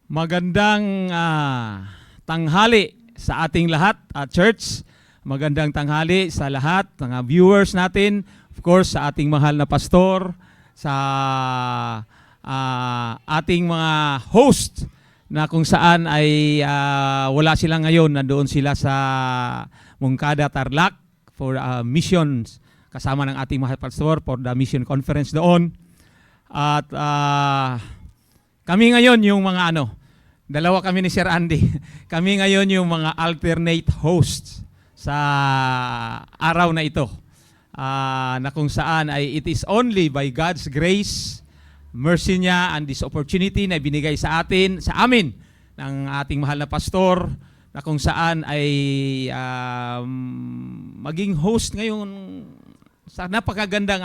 Magandang tanghali sa ating lahat at church. Magandang tanghali sa lahat ng viewers natin. Of course, sa ating mahal na pastor, sa ating mga host na kung saan ay wala sila ngayon. Nandoon sila sa Moncada, Tarlac for missions kasama ng ating mahal pastor for the mission conference doon. At kami ngayon yung mga dalawa kami ni Sir Andy. Kami ngayon yung mga alternate hosts sa araw na ito. Na kung saan ay it is only by God's grace, mercy niya, and this opportunity na binigay sa amin ng ating mahal na pastor, na kung saan ay maging host ngayon sa napakagandang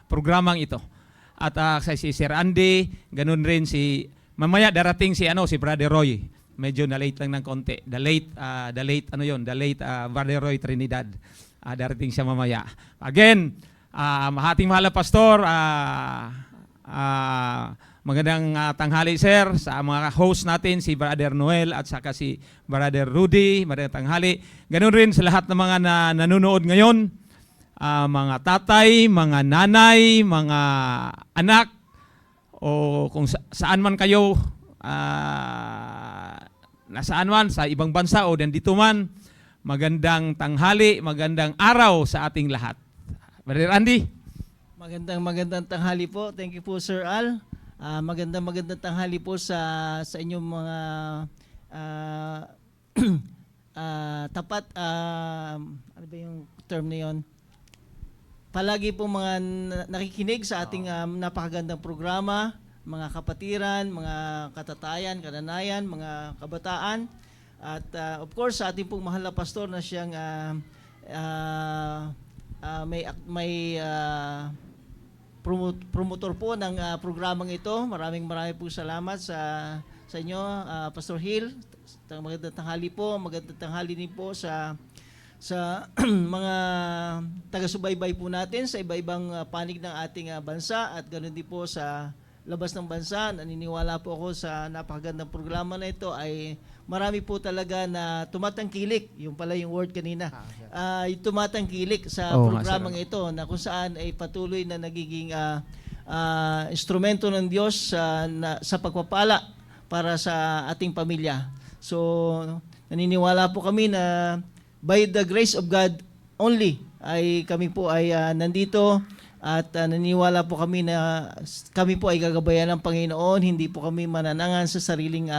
programang ito. At si Sir Andy, ganun rin mamaya darating si Brother Roy. Medyo na-late lang ng konti. The late Brother Roy Trinidad. Darating siya mamaya. Again, ating mahal na pastor, magandang tanghali sir sa mga host natin, si Brother Noel at saka si Brother Rudy. Magandang tanghali. Ganun rin sa lahat ng mga nanonood ngayon. Mga tatay, mga nanay, mga anak, o kung saan man kayo, nasaan man, sa ibang bansa o dito man, magandang tanghali, magandang araw sa ating lahat. Brother Andy? Magandang tanghali po. Thank you po, Sir Al. Magandang tanghali po sa inyong mga tapat, ano ba yung term na yun? Palagi po mga nakikinig sa ating napakagandang programa, mga kapatiran, mga katatayan, kananayan, mga kabataan. At of course, sa ating pong mahal na pastor na siyang may promotor po ng programang ito. Maraming po salamat sa inyo, Pastor Hill. Magandang tanghali po. Magandang tanghali din po sa mga taga-subaybay po natin sa iba-ibang panig ng ating bansa at ganoon din po sa labas ng bansa. Naniniwala po ako sa napakagandang programa na ito ay marami po talaga na tumatangkilik. Yung pala yung word kanina. Tumatangkilik sa programang ito na kung saan ay patuloy na nagiging instrumento ng Diyos sa pagpapala para sa ating pamilya. So, naniniwala po kami na by the grace of God only ay kami po ay nandito at naniniwala po kami na kami po ay gagabayan ng Panginoon. Hindi po kami mananangan sa sariling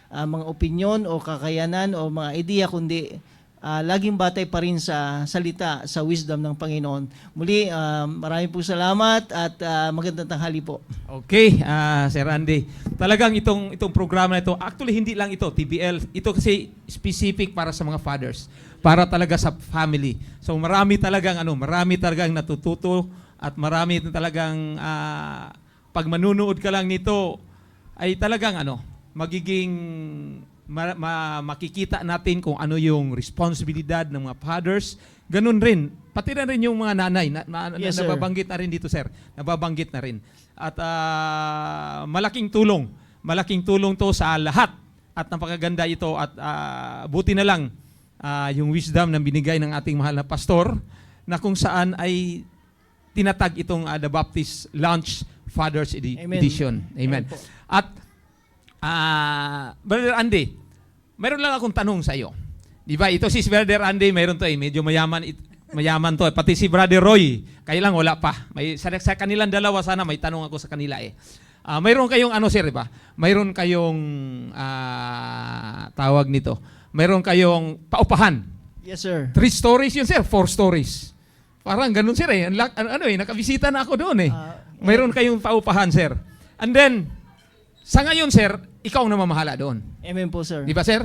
mga opinyon o kakayanan o mga ideya, kundi laging batay pa rin sa salita, sa wisdom ng Panginoon. Muli, maraming po salamat at magandang tanghali po. Okay, Sir Andy. Talagang itong programa na ito, actually hindi lang ito, TBL. Ito kasi specific para sa mga fathers, para talaga sa family. So marami talagang natututo at marami talagang pag manunood ka lang nito ay talagang magiging makikita natin kung ano yung responsibilidad ng mga fathers. Ganun rin, pati na rin yung mga nanay Yes, nababanggit na rin dito, sir. Nababanggit na rin. At malaking tulong to sa lahat at napakaganda ito at buti na lang yung wisdom na binigay ng ating mahal na pastor na kung saan ay tinatag itong The Baptist Launch Fathers Edition. Amen. At Brother Andy, mayroon lang akong tanong sa iyo. Di ba, ito si Brother Andy, mayroon to medyo mayaman to. Pati si Brother Roy, kayo lang wala pa. Sa kanilang dalawa sana may tanong ako sa kanila mayroon kayong sir, di ba? Mayroon kayong tawag nito. Mayroon kayong paupahan. Yes, sir. 3 stories yun, sir. 4 stories. Parang ganun, sir nakabisita na ako doon Mayroon kayong paupahan, sir. And then, sa ngayon, sir, ikaw na mamahala doon. Amen po, sir. Di ba, sir?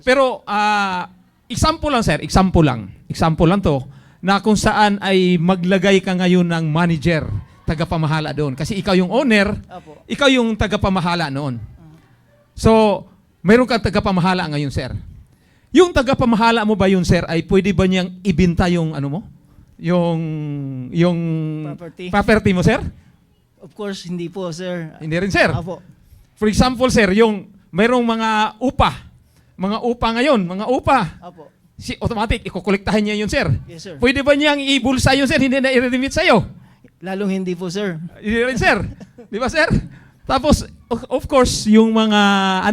Pero, example lang, sir. Example lang to, na kung saan ay maglagay ka ngayon ng manager, tagapamahala doon. Kasi ikaw yung owner, Apo. Ikaw yung tagapamahala noon. So, mayroon kang tagapamahala ngayon, sir. Yung tagapamahala mo ba yun, sir, ay pwede ba niyang ibinta yung yung property mo, sir? Of course, hindi po, sir. Hindi rin, sir. Apo. For example, sir, yung mayroong mga upa. Mga upa ngayon, mga upa. Opo. Si automatic, ikokolektahan niya yun, sir. Yes, sir. Pwede ba niyang ibulsa yun, sir? Hindi na i-remit sa'yo. Lalong hindi po, sir. Hindi rin, sir. Di ba, sir? Tapos, of course, yung mga,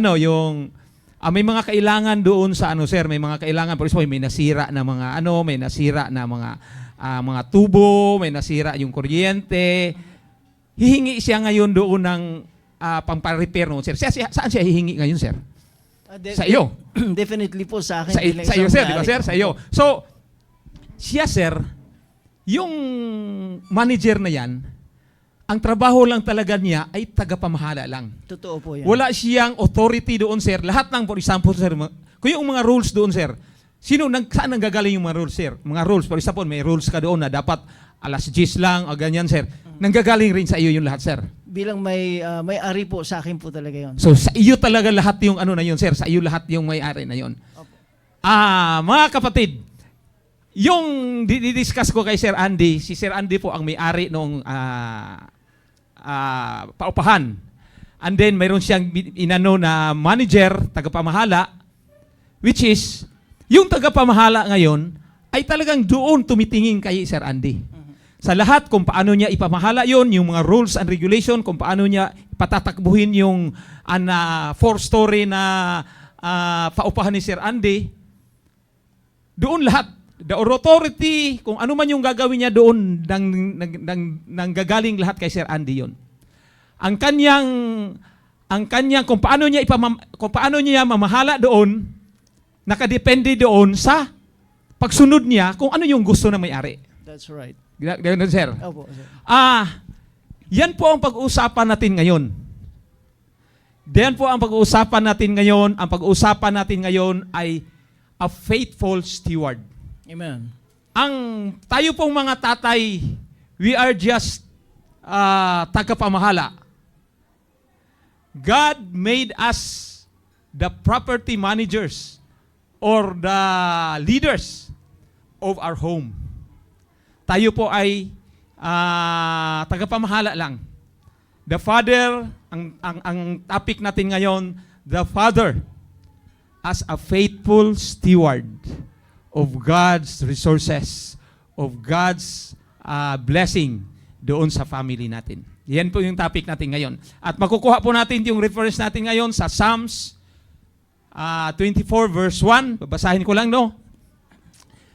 may mga kailangan doon sa sir, may mga kailangan, for example, may nasira na mga, may nasira na mga tubo, may nasira yung kuryente. Hihingi siya ngayon doon ng pang-repair noon, sir. Saan siya hihingi ngayon, sir? Sa iyo. Definitely po sa akin. Sa iyo, sir. Di ba, sir? Sa iyo. So, siya, sir, yung manager na yan, ang trabaho lang talaga niya ay tagapamahala lang. Totoo po yan. Wala siyang authority doon, sir. Lahat ng, for example, sir, kung yung mga rules doon, sir, saan nanggagaling yung mga rules, sir? Mga rules, for example, may rules ka doon na dapat alas 10 lang o ganyan, sir. Nanggagaling rin sa iyo yung lahat, sir. Bilang may-ari po, sa akin po talaga yon. So, sa iyo talaga lahat yung na yun, sir. Sa iyo lahat yung may-ari na yun. Opo. Mga kapatid, yung didiscuss ko kay Sir Andy, si Sir Andy po ang may-ari nung paupahan. And then, mayroon siyang na manager, tagapamahala, which is, yung tagapamahala ngayon, ay talagang doon tumitingin kay Sir Andy. Sa lahat kung paano niya ipamahala yon, yung mga rules and regulation, kung paano niya patatakbuhin yung 4-story na paupahan ni Sir Andy, doon lahat, the authority, kung ano man yung gagawin niya doon, nang gagaling lahat kay Sir Andy yon. Ang kanyang kung paano niya mamahala doon, nakadepende doon sa pagsunod niya kung ano yung gusto ng may-ari. That's right. Ganun, sir. Opo, sir. Yan po ang pag-uusapan natin ngayon. Yan po ang pag-uusapan natin ngayon. Ang pag-uusapan natin ngayon ay a faithful steward. Amen. Tayo pong mga tatay, we are just tagapamahala. God made us the property managers or the leaders of our home. Tayo po ay tagapamahala lang. The Father, ang topic natin ngayon, the Father as a faithful steward of God's resources, of God's blessing doon sa family natin. Yan po yung topic natin ngayon. At makukuha po natin yung reference natin ngayon sa Psalms 24 verse 1. Babasahin ko lang, no?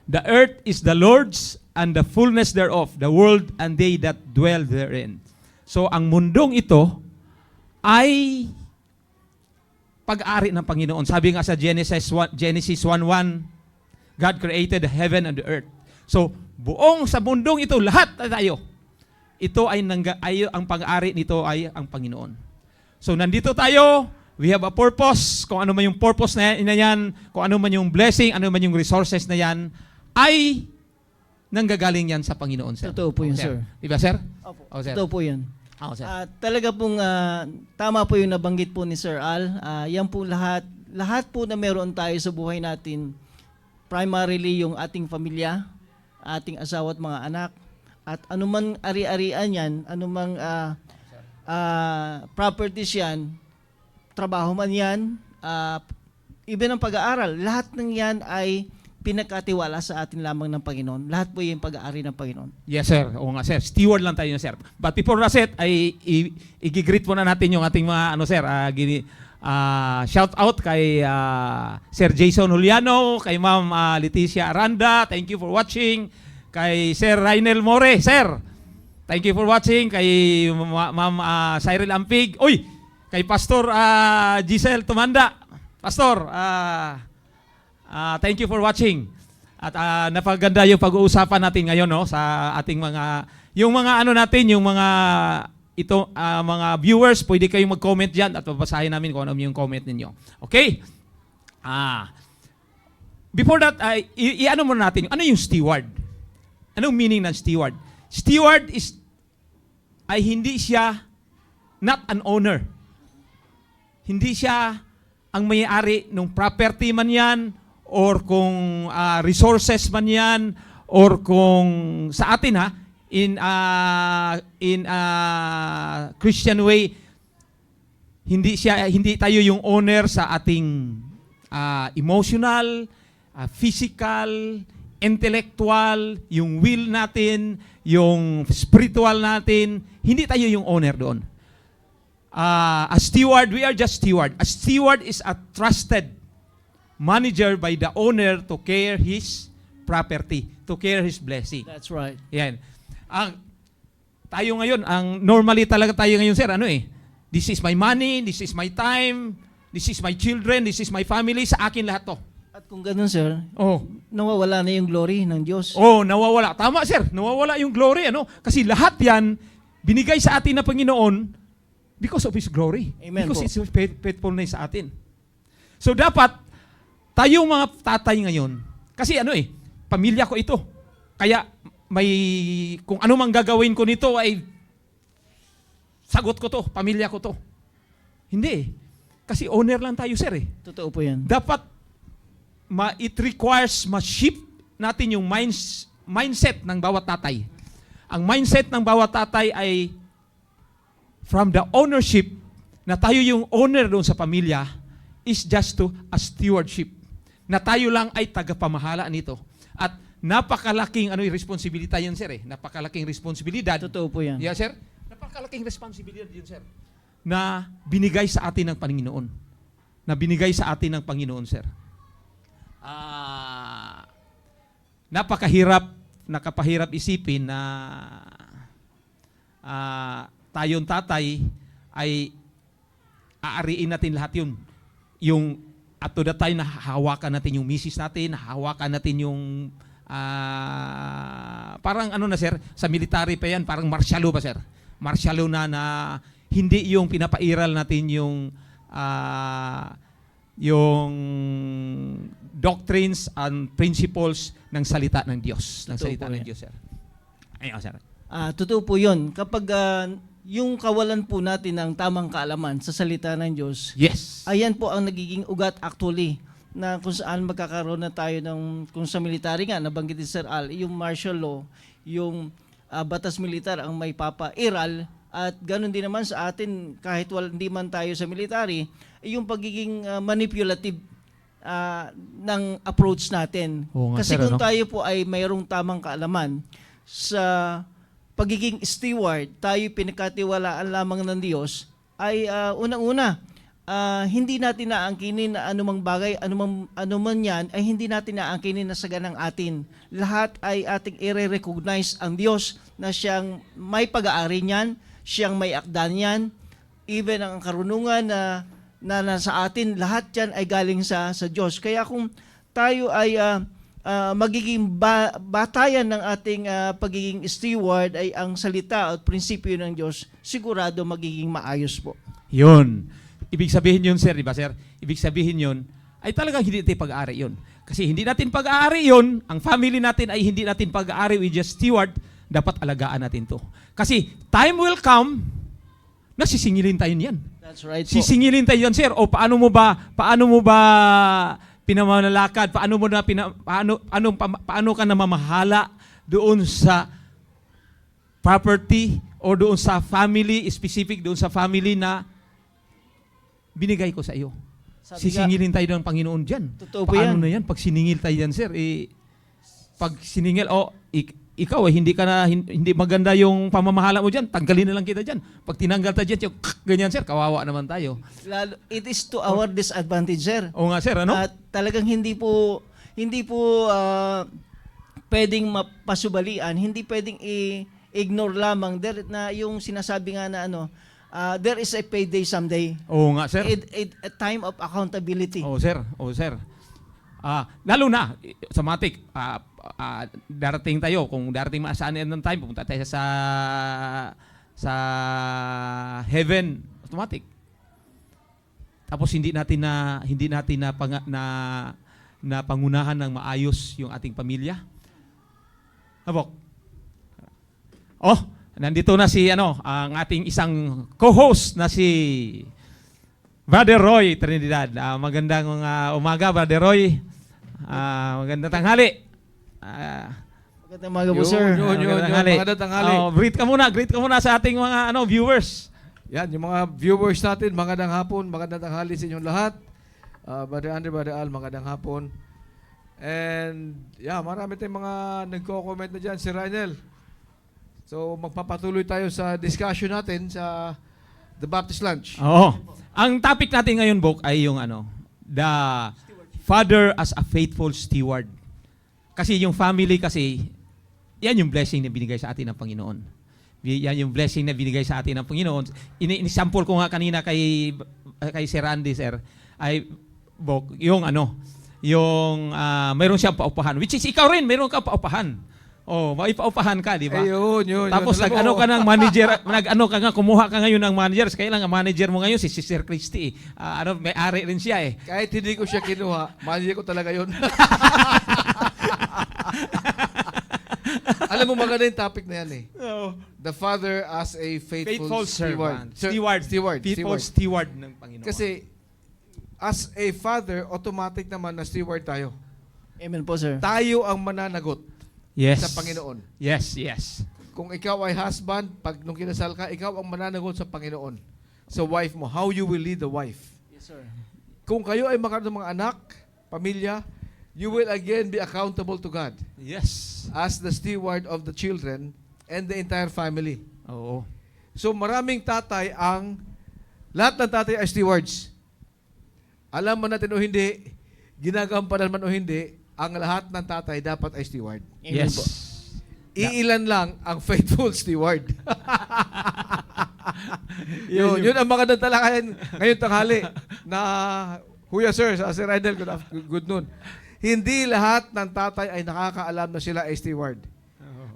The earth is the Lord's and the fullness thereof, the world and they that dwell therein. So, ang mundong ito ay pag-ari ng Panginoon. Sabi nga sa Genesis 1:1, God created the heaven and the earth. So, buong sa mundong ito, lahat tayo, ito ay ang pag-ari nito ay ang Panginoon. So, nandito tayo, we have a purpose. Kung ano man yung purpose na yan, kung ano man yung blessing, ano man yung resources na yan, ay nanggagaling yan sa Panginoon, sir. Totoo po yun, sir. Diba, sir? Opo. Sir. Totoo po yun. Sir. Talaga pong tama po yung nabanggit po ni Sir Al. Yan po lahat po na meron tayo sa buhay natin, primarily yung ating pamilya, ating asawa at mga anak, at anumang ari-arian yan, anumang properties yan, trabaho man yan, even ang pag-aaral, lahat ng yan ay pinagkatiwala sa atin lamang ng Panginoon. Lahat po yung pag-aari ng Panginoon. Yes, sir. Oo nga, sir. Steward lang tayo, sir. But before that, ay i-greet muna natin yung ating mga, sir, shout out kay Sir Jason Juliano, kay Ma'am Leticia Aranda. Thank you for watching. Kay Sir Rainel More, sir. Thank you for watching. Kay Ma'am Cyril Ampig. Uy! Kay Pastor Giselle Tumanda. Pastor, thank you for watching. At napaganda yung pag-uusapan natin ngayon, no, sa ating yung mga natin, yung mga mga viewers, pwede kayong mag-comment diyan at babasahin namin kung ano yung comment ninyo. Okay? Before that, i-ano muna natin, ano yung steward? Anong meaning ng steward? Steward ay hindi siya not an owner. Hindi siya ang may-ari ng property man yan, or kung resources man yan, or kung sa atin in Christian way, hindi tayo yung owner sa ating emotional, physical, intellectual, yung will natin, yung spiritual natin. Hindi tayo yung owner doon. A steward, we are just steward. A steward is a trusted manager by the owner to care his property, to care his blessing. That's right. Yan. Tayo ngayon, normally talaga tayo ngayon, sir, this is my money, this is my time, this is my children, this is my family, sa akin lahat to. At kung ganun, sir, Oh. nawawala na yung glory ng Diyos. Oh, nawawala. Tama, sir. Nawawala yung glory, Kasi lahat yan, binigay sa atin ng Panginoon because of His glory. Amen Because po. it's His faithfulness sa atin. So dapat, tayong mga tatay ngayon, kasi pamilya ko ito. Kaya, kung ano mang gagawin ko nito ay, sagot ko to, pamilya ko to. Hindi. Kasi owner lang tayo, sir. Totoo po yan. Dapat, it requires ma-shift natin yung mindset ng bawat tatay. Ang mindset ng bawat tatay ay from the ownership na tayo yung owner doon sa pamilya is just to a stewardship. Na tayo lang ay tagapamahala nito. At napakalaking responsibilidad yan, sir. Napakalaking responsibilidad. Totoo po yan. Yeah, sir. Napakalaking responsibilidad yun, sir. Na binigay sa atin ng Panginoon. Na binigay sa atin ng Panginoon, sir. Nakapahirap isipin na tayong tatay ay aariin natin lahat yun. Yung at to the time na hahawakan natin yung misis natin, hahawakan natin yung parang sir, sa military pa yan, parang martialo pa, sir. Martialo na hindi yung pinapairal natin yung doctrines and principles ng salita ng Diyos. Ng Totoo salita po ng yan. Diyos, sir. Ayun, sir. Totoo po yun. Kapag yung kawalan po natin ng tamang kaalaman sa salita ng Diyos, Yes. ayan po ang nagiging ugat actually na kung saan magkakaroon na tayo kung sa military nga, nabanggit ni Sir Al, yung martial law, yung batas militar ang may papairal, at ganun din naman sa atin kahit hindi man tayo sa military, yung pagiging manipulative ng approach natin. Oo nga, Kasi sir, kung tayo po ay mayroong tamang kaalaman sa pagiging steward, tayo pinagkatiwalaan lamang ng Diyos, ay unang-una, hindi natin naangkinin na anumang bagay, anuman yan, ay hindi natin naangkinin na saganang atin. Lahat ay ating i-recognize ang Diyos na siyang may pag-aari niyan, siyang may akda niyan, even ang karunungan na nasa atin, lahat yan ay galing sa Diyos. Kaya kung tayo ay magiging batayan ng ating pagiging steward ay ang salita at prinsipyo ng Diyos, sigurado magiging maayos po. Yun. Ibig sabihin yun, sir, di ba, sir? Ibig sabihin yun, ay talagang hindi natin pag-aari yun. Kasi hindi natin pag-aari yun, ang family natin ay hindi natin pag-aari, we just steward, dapat alagaan natin to. Kasi time will come, na sisingilin tayo niyan. That's right po. Sisingilin tayo yan, sir. O paano mo ba pinamanalakad? Paano ka namamahala doon sa property o doon sa family, specific doon sa family na binigay ko sa iyo? Sisingilin tayo ng Panginoon diyan. Totoo po Paano yan. na yan? Pag siningil tayo yan, sir, pag siningil, ikaw hindi maganda yung pamamahala mo diyan, tanggalin na lang kita diyan. Pag tinanggal tayo diyan, ganyan, sir, kawawa naman tayo. It is to our disadvantage, sir. Oo nga, sir, ano? At talagang hindi po pwedeng mapasubalian, hindi pwedeng i-ignore lamang na yung sinasabi nga na there is a payday someday. Oo nga, sir. A time of accountability. Oo, sir. Oo, sir. Lalo na, sa matik, darating tayo, kung darating maasaan ng time, pupunta tayo sa heaven, automatic. Tapos hindi natin na pangunahan ng maayos yung ating pamilya. Habok. Nandito na ang ating isang co-host na si Brother Roy Trinidad. Magandang umaga, Brother Roy. Magandang tanghali. Magandang umaga po, sir. Magandang tanghali. Magandang tanghali. Greet ka muna sa ating mga viewers. Yan, yung mga viewers natin, magandang hapon, magandang tanghali sa inyong lahat. Brother Andre, Brother Al, magandang hapon. And yeah, marami tayong mga nagko-comment na dyan, si Reinel. So magpapatuloy tayo sa discussion natin sa The Baptist Lunch. Oo. Ang topic natin ngayon, Bok, ay yung the father as a faithful steward. Kasi yung family kasi, yan yung blessing na binigay sa atin ng Panginoon. Yan yung blessing na binigay sa atin ng Panginoon. Ini-sample ko nga kanina kay Sir Randy, sir, ay, Bok, yung mayroon siyang paupahan. Which is, ikaw rin, mayroon ka paupahan. Oh, may paupahan ka, di ba? Yun. Tapos nag-ano ka ng manager, kumuha ka ngayon ng manager. Kaya lang ang manager mo ngayon si Sister Christy. May-ari rin siya eh. Kahit hindi ko siya kinuha, manager ko talaga yun. Alam mo, maganda yung topic na yan eh. The father as a faithful steward. Faithful steward ng Panginoon. Kasi, as a father, automatic naman na steward tayo. Amen po, sir. Tayo ang mananagot sa Panginoon. Yes. Kung ikaw ay husband, pag nung kinasal ka, ikaw ang mananagot sa Panginoon. Sa wife mo, how you will lead the wife. Yes, sir. Kung kayo ay magkaroon ng mga anak, pamilya, you will again be accountable to God. Yes. As the steward of the children and the entire family. Oo. So maraming tatay lahat ng tatay ay stewards. Alam man natin o hindi, ginagampanan man o hindi, ang lahat ng tatay dapat ay steward. Amen Yes. po. Iilan lang ang faithful steward. yun ang mga talakayan ngayon tanghali na Huya sir, sa Sir Rydel, good noon. Hindi lahat ng tatay ay nakakaalam na sila ay steward.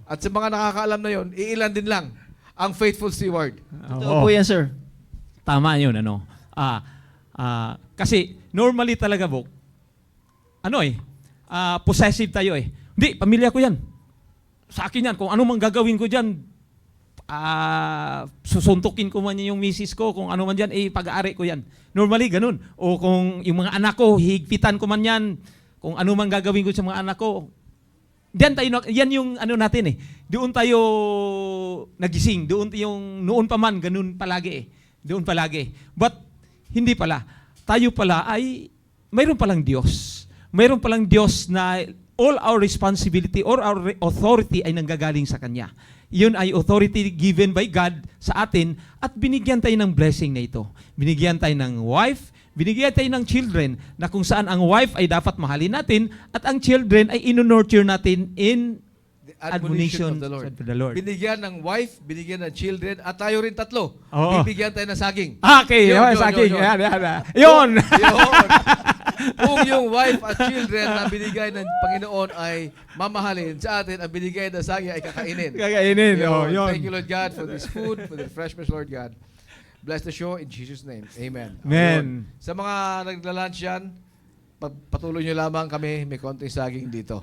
At sa mga nakakaalam na yon, iilan din lang ang faithful steward. Totoo po yan, sir. Tama yun, kasi normally talaga, Bok, possessive tayo eh. Hindi, pamilya ko yan. Sa akin yan, kung ano mang gagawin ko dyan, susuntukin ko man yung misis ko, kung ano man dyan, pag-aari ko yan. Normally, ganun. O kung yung mga anak ko, higpitan ko man yan, kung ano man gagawin ko sa mga anak ko, yan yung natin eh. Doon tayo nagising. Noon pa man, ganun palagi eh. Doon palagi. But, hindi pala. Tayo pala ay, mayroon palang Diyos. Mayroon palang Diyos na all our responsibility or our authority ay nanggagaling sa Kanya. Yun ay authority given by God sa atin at binigyan tayo ng blessing na ito. Binigyan tayo ng wife, binigyan tayo ng children na kung saan ang wife ay dapat mahalin natin at ang children ay ino-nurture natin in The admonition of the Lord. Binigyan ng wife, binigyan ng children, at tayo rin tatlo. Oo. Bibigyan tayo ng saging. Okay, Yun. Yun. Kung yung wife at children na binigay ng Panginoon ay mamahalin, sa atin, ang binigay ng saging ay kakainin. Kakainin. Yun. Thank you, Lord God, for this food, for the refreshments, Lord God. Bless the show in Jesus' name. Amen. Amen. Sa mga nagla-lunch yan, patuloy nyo lamang kami, may konting saging dito.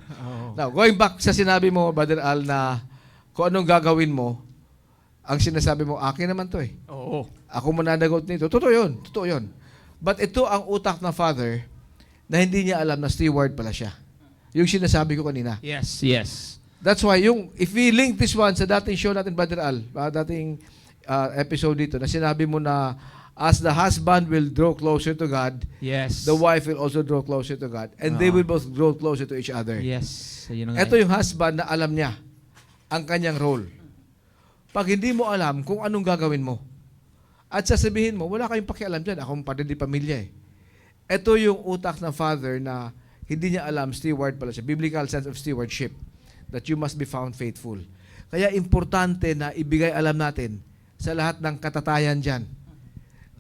Now, going back sa sinabi mo, Brother Al, na kung anong gagawin mo, ang sinasabi mo, akin naman to eh. Oo. Ako mananagot nito. Totoo yun. But ito ang utak ng father na hindi niya alam na steward pala siya. Yung sinasabi ko kanina. Yes. That's why, if we link this one sa dating show natin, Brother Al, dating episode dito, na sinabi mo na as the husband will draw closer to God, Yes. the wife will also draw closer to God. And they will both draw closer to each other. Yes. Yun nga. Ito yung husband na alam niya ang kanyang role. Pag hindi mo alam kung anong gagawin mo, at sasabihin mo, wala kayong pakialam dyan, akong pati di pamilya eh. Ito yung utak ng father na hindi niya alam, steward pala siya. Biblical sense of stewardship. That you must be found faithful. Kaya importante na ibigay alam natin sa lahat ng katatayan dyan.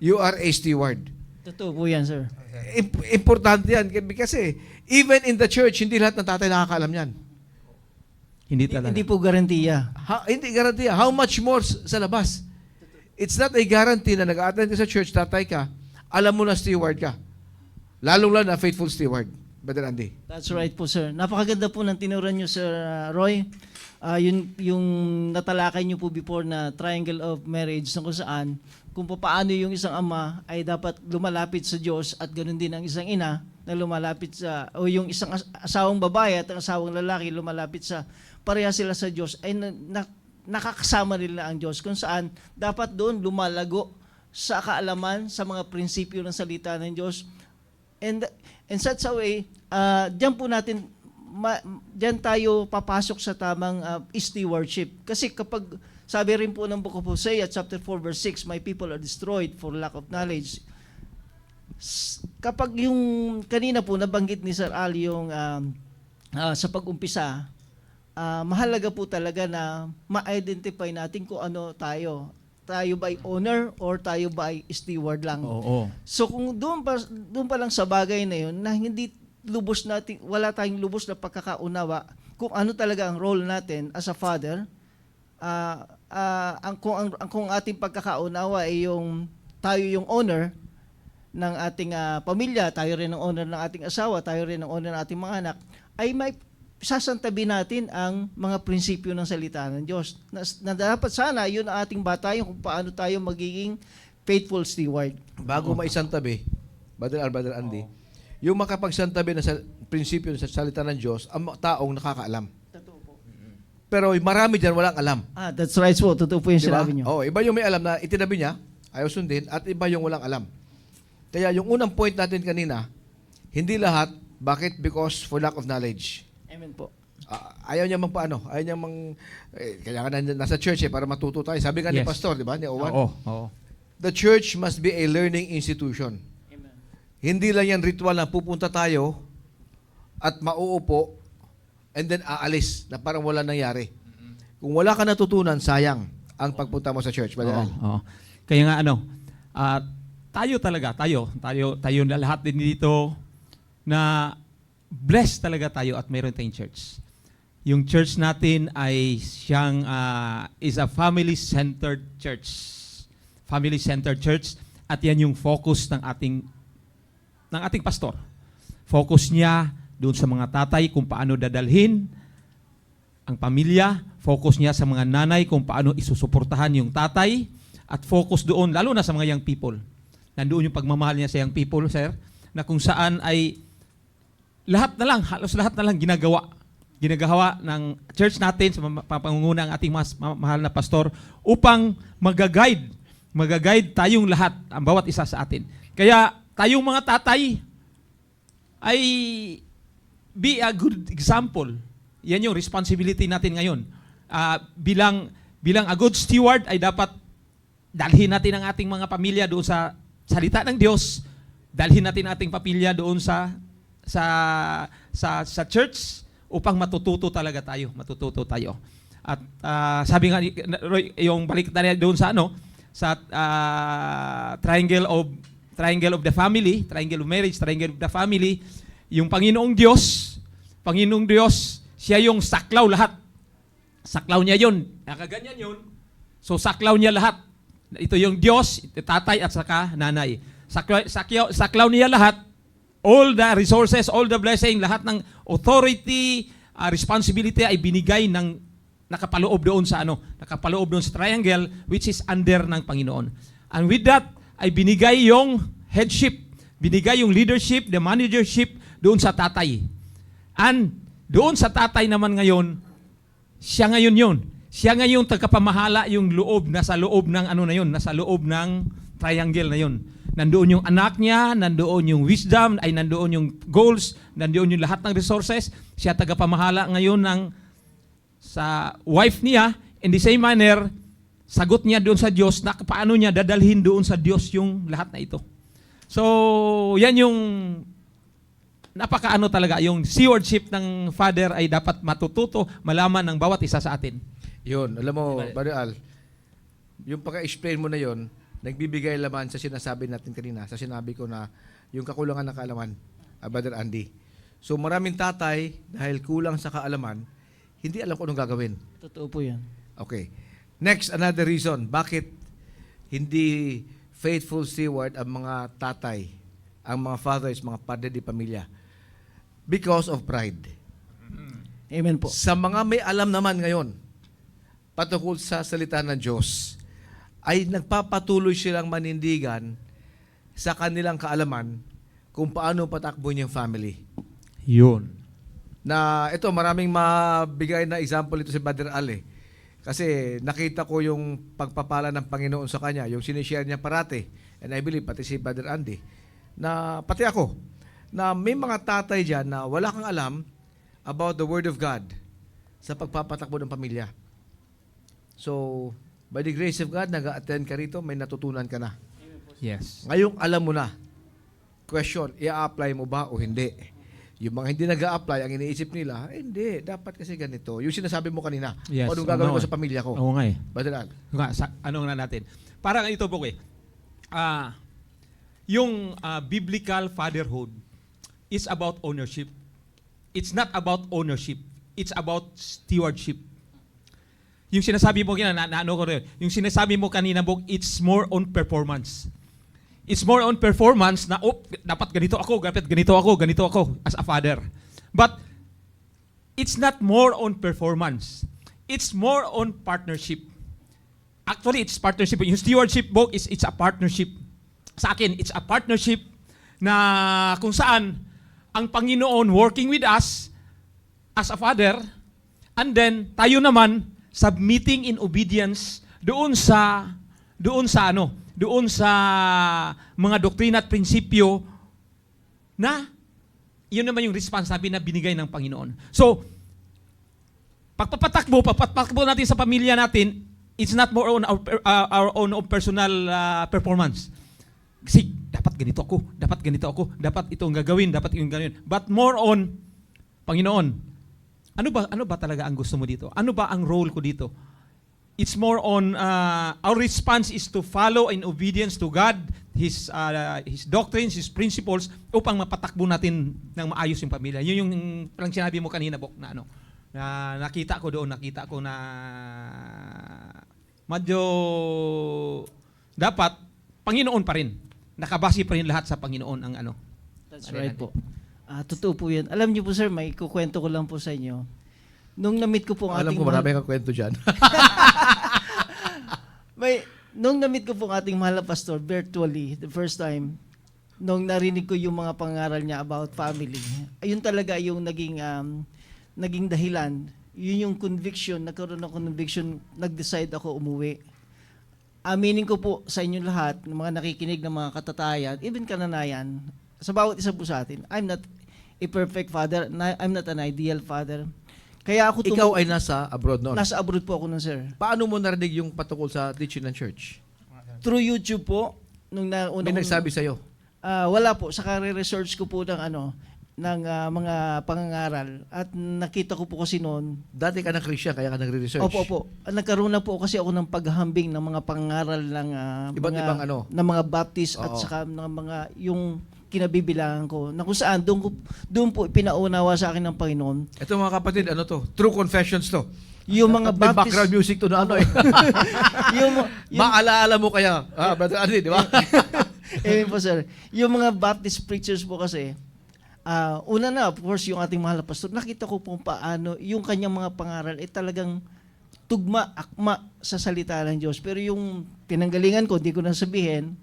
You are a steward. Totoo po yan, sir. Importante yan. Kasi even in the church, hindi lahat ng tatay nakakaalam yan. Hindi talaga. Hindi po garantiya. Hindi garantiya. How much more sa labas? It's not a guarantee na nag-attend ka sa church, tatay ka, alam mo na steward ka. Lalong na faithful steward. Brother Andy. That's right po, sir. Napakaganda po ng tinuran nyo, Sir Roy. Yung natalakay nyo po before na triangle of marriage na kung saan, kung paano yung isang ama ay dapat lumalapit sa Diyos at ganoon din ang isang ina na lumalapit o yung isang asawang babae at ang asawang lalaki lumalapit pareha sila sa Diyos ay nakakasama nila ang Diyos kung saan dapat doon lumalago sa kaalaman sa mga prinsipyo ng salita ng Diyos. And in such a way, diyan po natin, diyan tayo papasok sa tamang stewardship. Kasi kapag, sabi rin po ng Book of Hosea, chapter 4, verse 6, my people are destroyed for lack of knowledge. Kapag yung, kanina po, nabanggit ni Sir Ali yung sa pag-umpisa, mahalaga po talaga na ma-identify natin kung ano tayo. Tayo ba ay owner or tayo ba ay steward lang? Oo. So kung doon pa lang sa bagay na yun, na hindi lubos natin, wala tayong lubos na pagkakaunawa kung ano talaga ang role natin as a father, kung ating pagkakaunawa ay yung tayo yung owner ng ating pamilya, tayo rin ang owner ng ating asawa, tayo rin ang owner ng ating mga anak, ay may sasantabi natin ang mga prinsipyo ng salita ng Diyos. Na dapat sana yun ang ating batayan kung paano tayo magiging faithful steward. Bago maisantabi, Brother Andy, yung makapagsantabi na sa prinsipyo sa salita ng Diyos, ang taong nakakaalam. Totoo po. Pero marami dyan walang alam. That's right po. Totoo po yung Diba? sinabi nyo. Oh, iba yung may alam na itinabi niya, ayaw sundin, at iba yung walang alam. Kaya yung unang point natin kanina, hindi lahat, bakit? Because for lack of knowledge. Amen po. Ayaw niya magpaano, ayaw niya kaya nga nasa church para matuto tayo. Sabi nga ni Yes. Pastor, di ba, ni Owen? Oo. The church must be a learning institution. Amen. Hindi lang yan ritual na pupunta tayo at mauupo and then aalis na parang wala nangyari. Kung wala ka natutunan, sayang ang pagpunta mo sa church. Oo. Kaya nga tayo na lahat din dito na blessed talaga tayo at mayroon tayong church. Yung church natin ay siyang is a family-centered church. Family-centered church at yan yung focus ng ating pastor. Focus niya doon sa mga tatay kung paano dadalhin ang pamilya, focus niya sa mga nanay kung paano isusuportahan yung tatay, at focus doon, lalo na sa mga young people. Nandoon yung pagmamahal niya sa young people, sir, na kung saan ay halos lahat na lang ginagawa ng church natin sa pangunguna ng ating mahal na pastor upang mag-guide tayong lahat, ang bawat isa sa atin. Kaya tayong mga tatay ay be a good example. Yan yung responsibility natin ngayon. Bilang a good steward ay dapat dalhin natin ang ating mga pamilya doon sa salita ng Diyos, dalhin natin ang ating pamilya doon sa church upang matututo tayo. At sabi nga Roy, yung balik tayo doon sa triangle of the family, triangle of marriage, triangle of the family, yung Panginoong Diyos, siya yung saklaw lahat. Saklaw niya yun. Nakaganyan yun. So saklaw niya lahat. Ito yung Diyos, tatay at saka nanay. Saklaw niya lahat. All the resources, all the blessing, lahat ng authority, responsibility ay binigay ng nakapaloob doon sa triangle which is under ng Panginoon. And with that ay binigay yung headship, binigay yung leadership, the managership doon sa tatay. And doon sa tatay naman ngayon, siya ngayon yun. Siya ngayon tagapamahala yung loob, nasa loob ng triangle na yun. Nandoon yung anak niya, nandoon yung wisdom, ay nandoon yung goals, nandoon yung lahat ng resources. Siya tagapamahala ngayon sa wife niya. In the same manner, sagot niya doon sa Diyos na paano niya dadalhin doon sa Diyos yung lahat na ito. So, yan yung napakaano talaga, yung stewardship ng father ay dapat matututo, malaman ng bawat isa sa atin. Yun, alam mo, Brother Al, yung pagka-explain mo na yun, nagbibigay laman sa sinasabi natin kanina, sa sinabi ko na yung kakulangan ng kaalaman, Brother Andy. So maraming tatay, dahil kulang sa kaalaman, hindi alam kung anong gagawin. Totoo po yan. Okay. Next, another reason, bakit hindi faithful steward ang mga tatay, ang mga fathers, mga padre di pamilya? Because of pride. Amen po. Sa mga may alam naman ngayon, patungkol sa salita ng Diyos, ay nagpapatuloy silang manindigan sa kanilang kaalaman kung paano patakbo niyang family. Yun. Na ito, maraming mabigay na example ito si Brother Ale. Kasi nakita ko yung pagpapala ng Panginoon sa kanya, yung sinishare niya parati, and I believe pati si Brother Andy, na pati ako, na may mga tatay dyan na wala kang alam about the Word of God sa pagpapatakbo ng pamilya. So, by the grace of God, nag-attend ka rito, may natutunan ka na. Yes. Ngayong alam mo na, question, i-apply mo ba o hindi? Yung mga hindi nag-a-apply, ang iniisip nila, hindi, dapat kasi ganito. Yung sinasabi mo kanina, Yes, o anong gagawin oo ko nga. sa pamilya ko? Oo nga eh. Brother Al, Ano na natin? Parang ito po yung biblical fatherhood is about ownership. It's not about ownership. It's about stewardship. Yung sinasabi mo yung sinasabi mo kanina, Bok, it's more on performance. It's more on performance na, dapat ganito ako as a father. But it's not more on performance. It's more on partnership. Actually, it's partnership. Yung stewardship, Bok, it's a partnership. Sa akin, it's a partnership na kung saan ang Panginoon working with us as a father, and then tayo naman submitting in obedience doon sa mga doktrina at prinsipyo na yun naman yung responsibility na binigay ng Panginoon. So, pagpapatakbo natin sa pamilya natin, it's not more on our own personal performance. Kasi dapat ganito ako, dapat itong gagawin, dapat yung gagawin. But more on, Panginoon, ano ba talaga ang gusto mo dito? Ano ba ang role ko dito? It's more on, our response is to follow in obedience to God, His doctrines, His principles, upang mapatakbo natin ng maayos yung pamilya. Yun yung parang sinabi mo kanina, Bok, na nakita ko na medyo dapat, Panginoon pa rin. Nakabase pa rin lahat sa Panginoon ang ano. That's right po. Totoo po yan. Alam niyo po, sir, may kukwento ko lang po sa inyo. Nung na-meet ko po ang alam ating ko marami kang kwento dyan. nung na-meet ko po ang ating mahal na pastor virtually, the first time, nung narinig ko yung mga pangaral niya about family, ayun talaga yung naging dahilan. Yun yung conviction, nagkaroon ako ng conviction, nag-decide ako umuwi. Aminin ko po sa inyo lahat, ng mga nakikinig ng mga katatayan, even kananayan, sa bawat isa po sa atin, I'm not a perfect father, I'm not an ideal father. Kaya ako Ikaw ay nasa abroad noon. nasa abroad po ako nun, sir. Paano mo narinig yung patungkol sa teaching ng church? Through YouTube po, nung nauna May nagsabi sa'yo? wala po, saka research ko po ng mga pangangaral at nakita ko po kasi noon. Dati ka na Christian, kaya ka nagre-research. Opo. Nagkaroon na po kasi ako ng paghahambing ng mga pangangaral ng Iba't-ibang ano? ng mga Baptist at Oo. saka ng mga yung kinabibilangan ko. Na kung saan doon po pinaunawa sa akin ng Panginoon. Ito mga kapatid, ano to? True confessions to. Yung mga At may Baptist background music to na ano eh. yung Maalaala mo kaya, Brother Andy, di ba? po, sir. Yung mga Baptist preachers po kasi, una na, of course, yung ating mahal na pastor, nakita ko po paano yung kanyang mga pangaral talagang tugma, akma sa salita ng Diyos. Pero yung pinanggalingan ko, hindi ko na sabihin,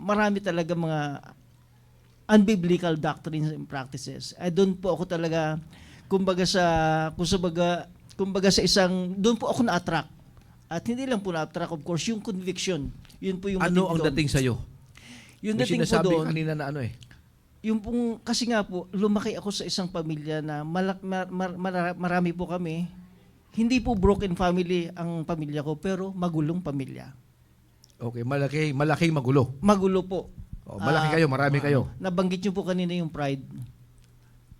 marami talaga mga unbiblical doctrines and practices. Doon po ako talaga, kumbaga sa isang, doon po ako na-attract. At hindi lang po na-attract, of course, yung conviction. Yun po yung Ano ang doon. dating sa'yo? Yung May dating po sinasabi doon, kanina na ano eh. yung pong, kasi nga po, lumaki ako sa isang pamilya na marami po kami. Hindi po broken family ang pamilya ko, pero magulong pamilya. Okay, malaking magulo. Magulo po. Malaki kayo, marami kayo. Nabanggit niyo po kanina yung pride.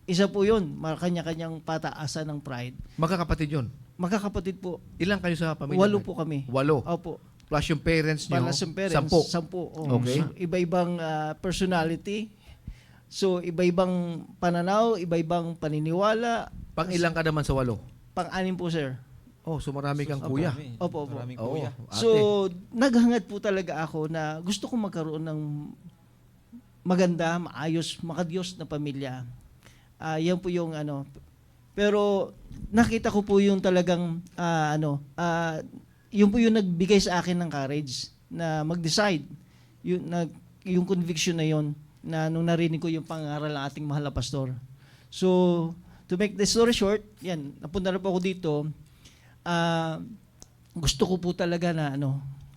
Isa po yun, kanya-kanyang pataasan ng pride. Magkakapatid yun. Magkakapatid po, Ilan kayo sa pamilya? 8 po kami. 8. Opo. Plus yung parents nyo, Para sa parents, 10. 10. Okay. So, iba-ibang personality. So, iba-ibang pananaw, iba-ibang paniniwala. Pang ilang ka naman sa 8? Pang-anim po, sir. Oh, so marami kang kuya. Opo. Maraming Oo, kuya. ate. So, naghangad po talaga ako na gusto kong magkaroon ng maganda, maayos, makadiyos na pamilya. Yan po yung ano. Pero nakita ko po yung talagang yun po yung nagbigay sa akin ng courage na mag-decide. Yung conviction na yon na nung narinig ko yung pangaral ng ating mahal na pastor. So, to make the story short, yan, napunta na po ako dito. gusto ko po talaga na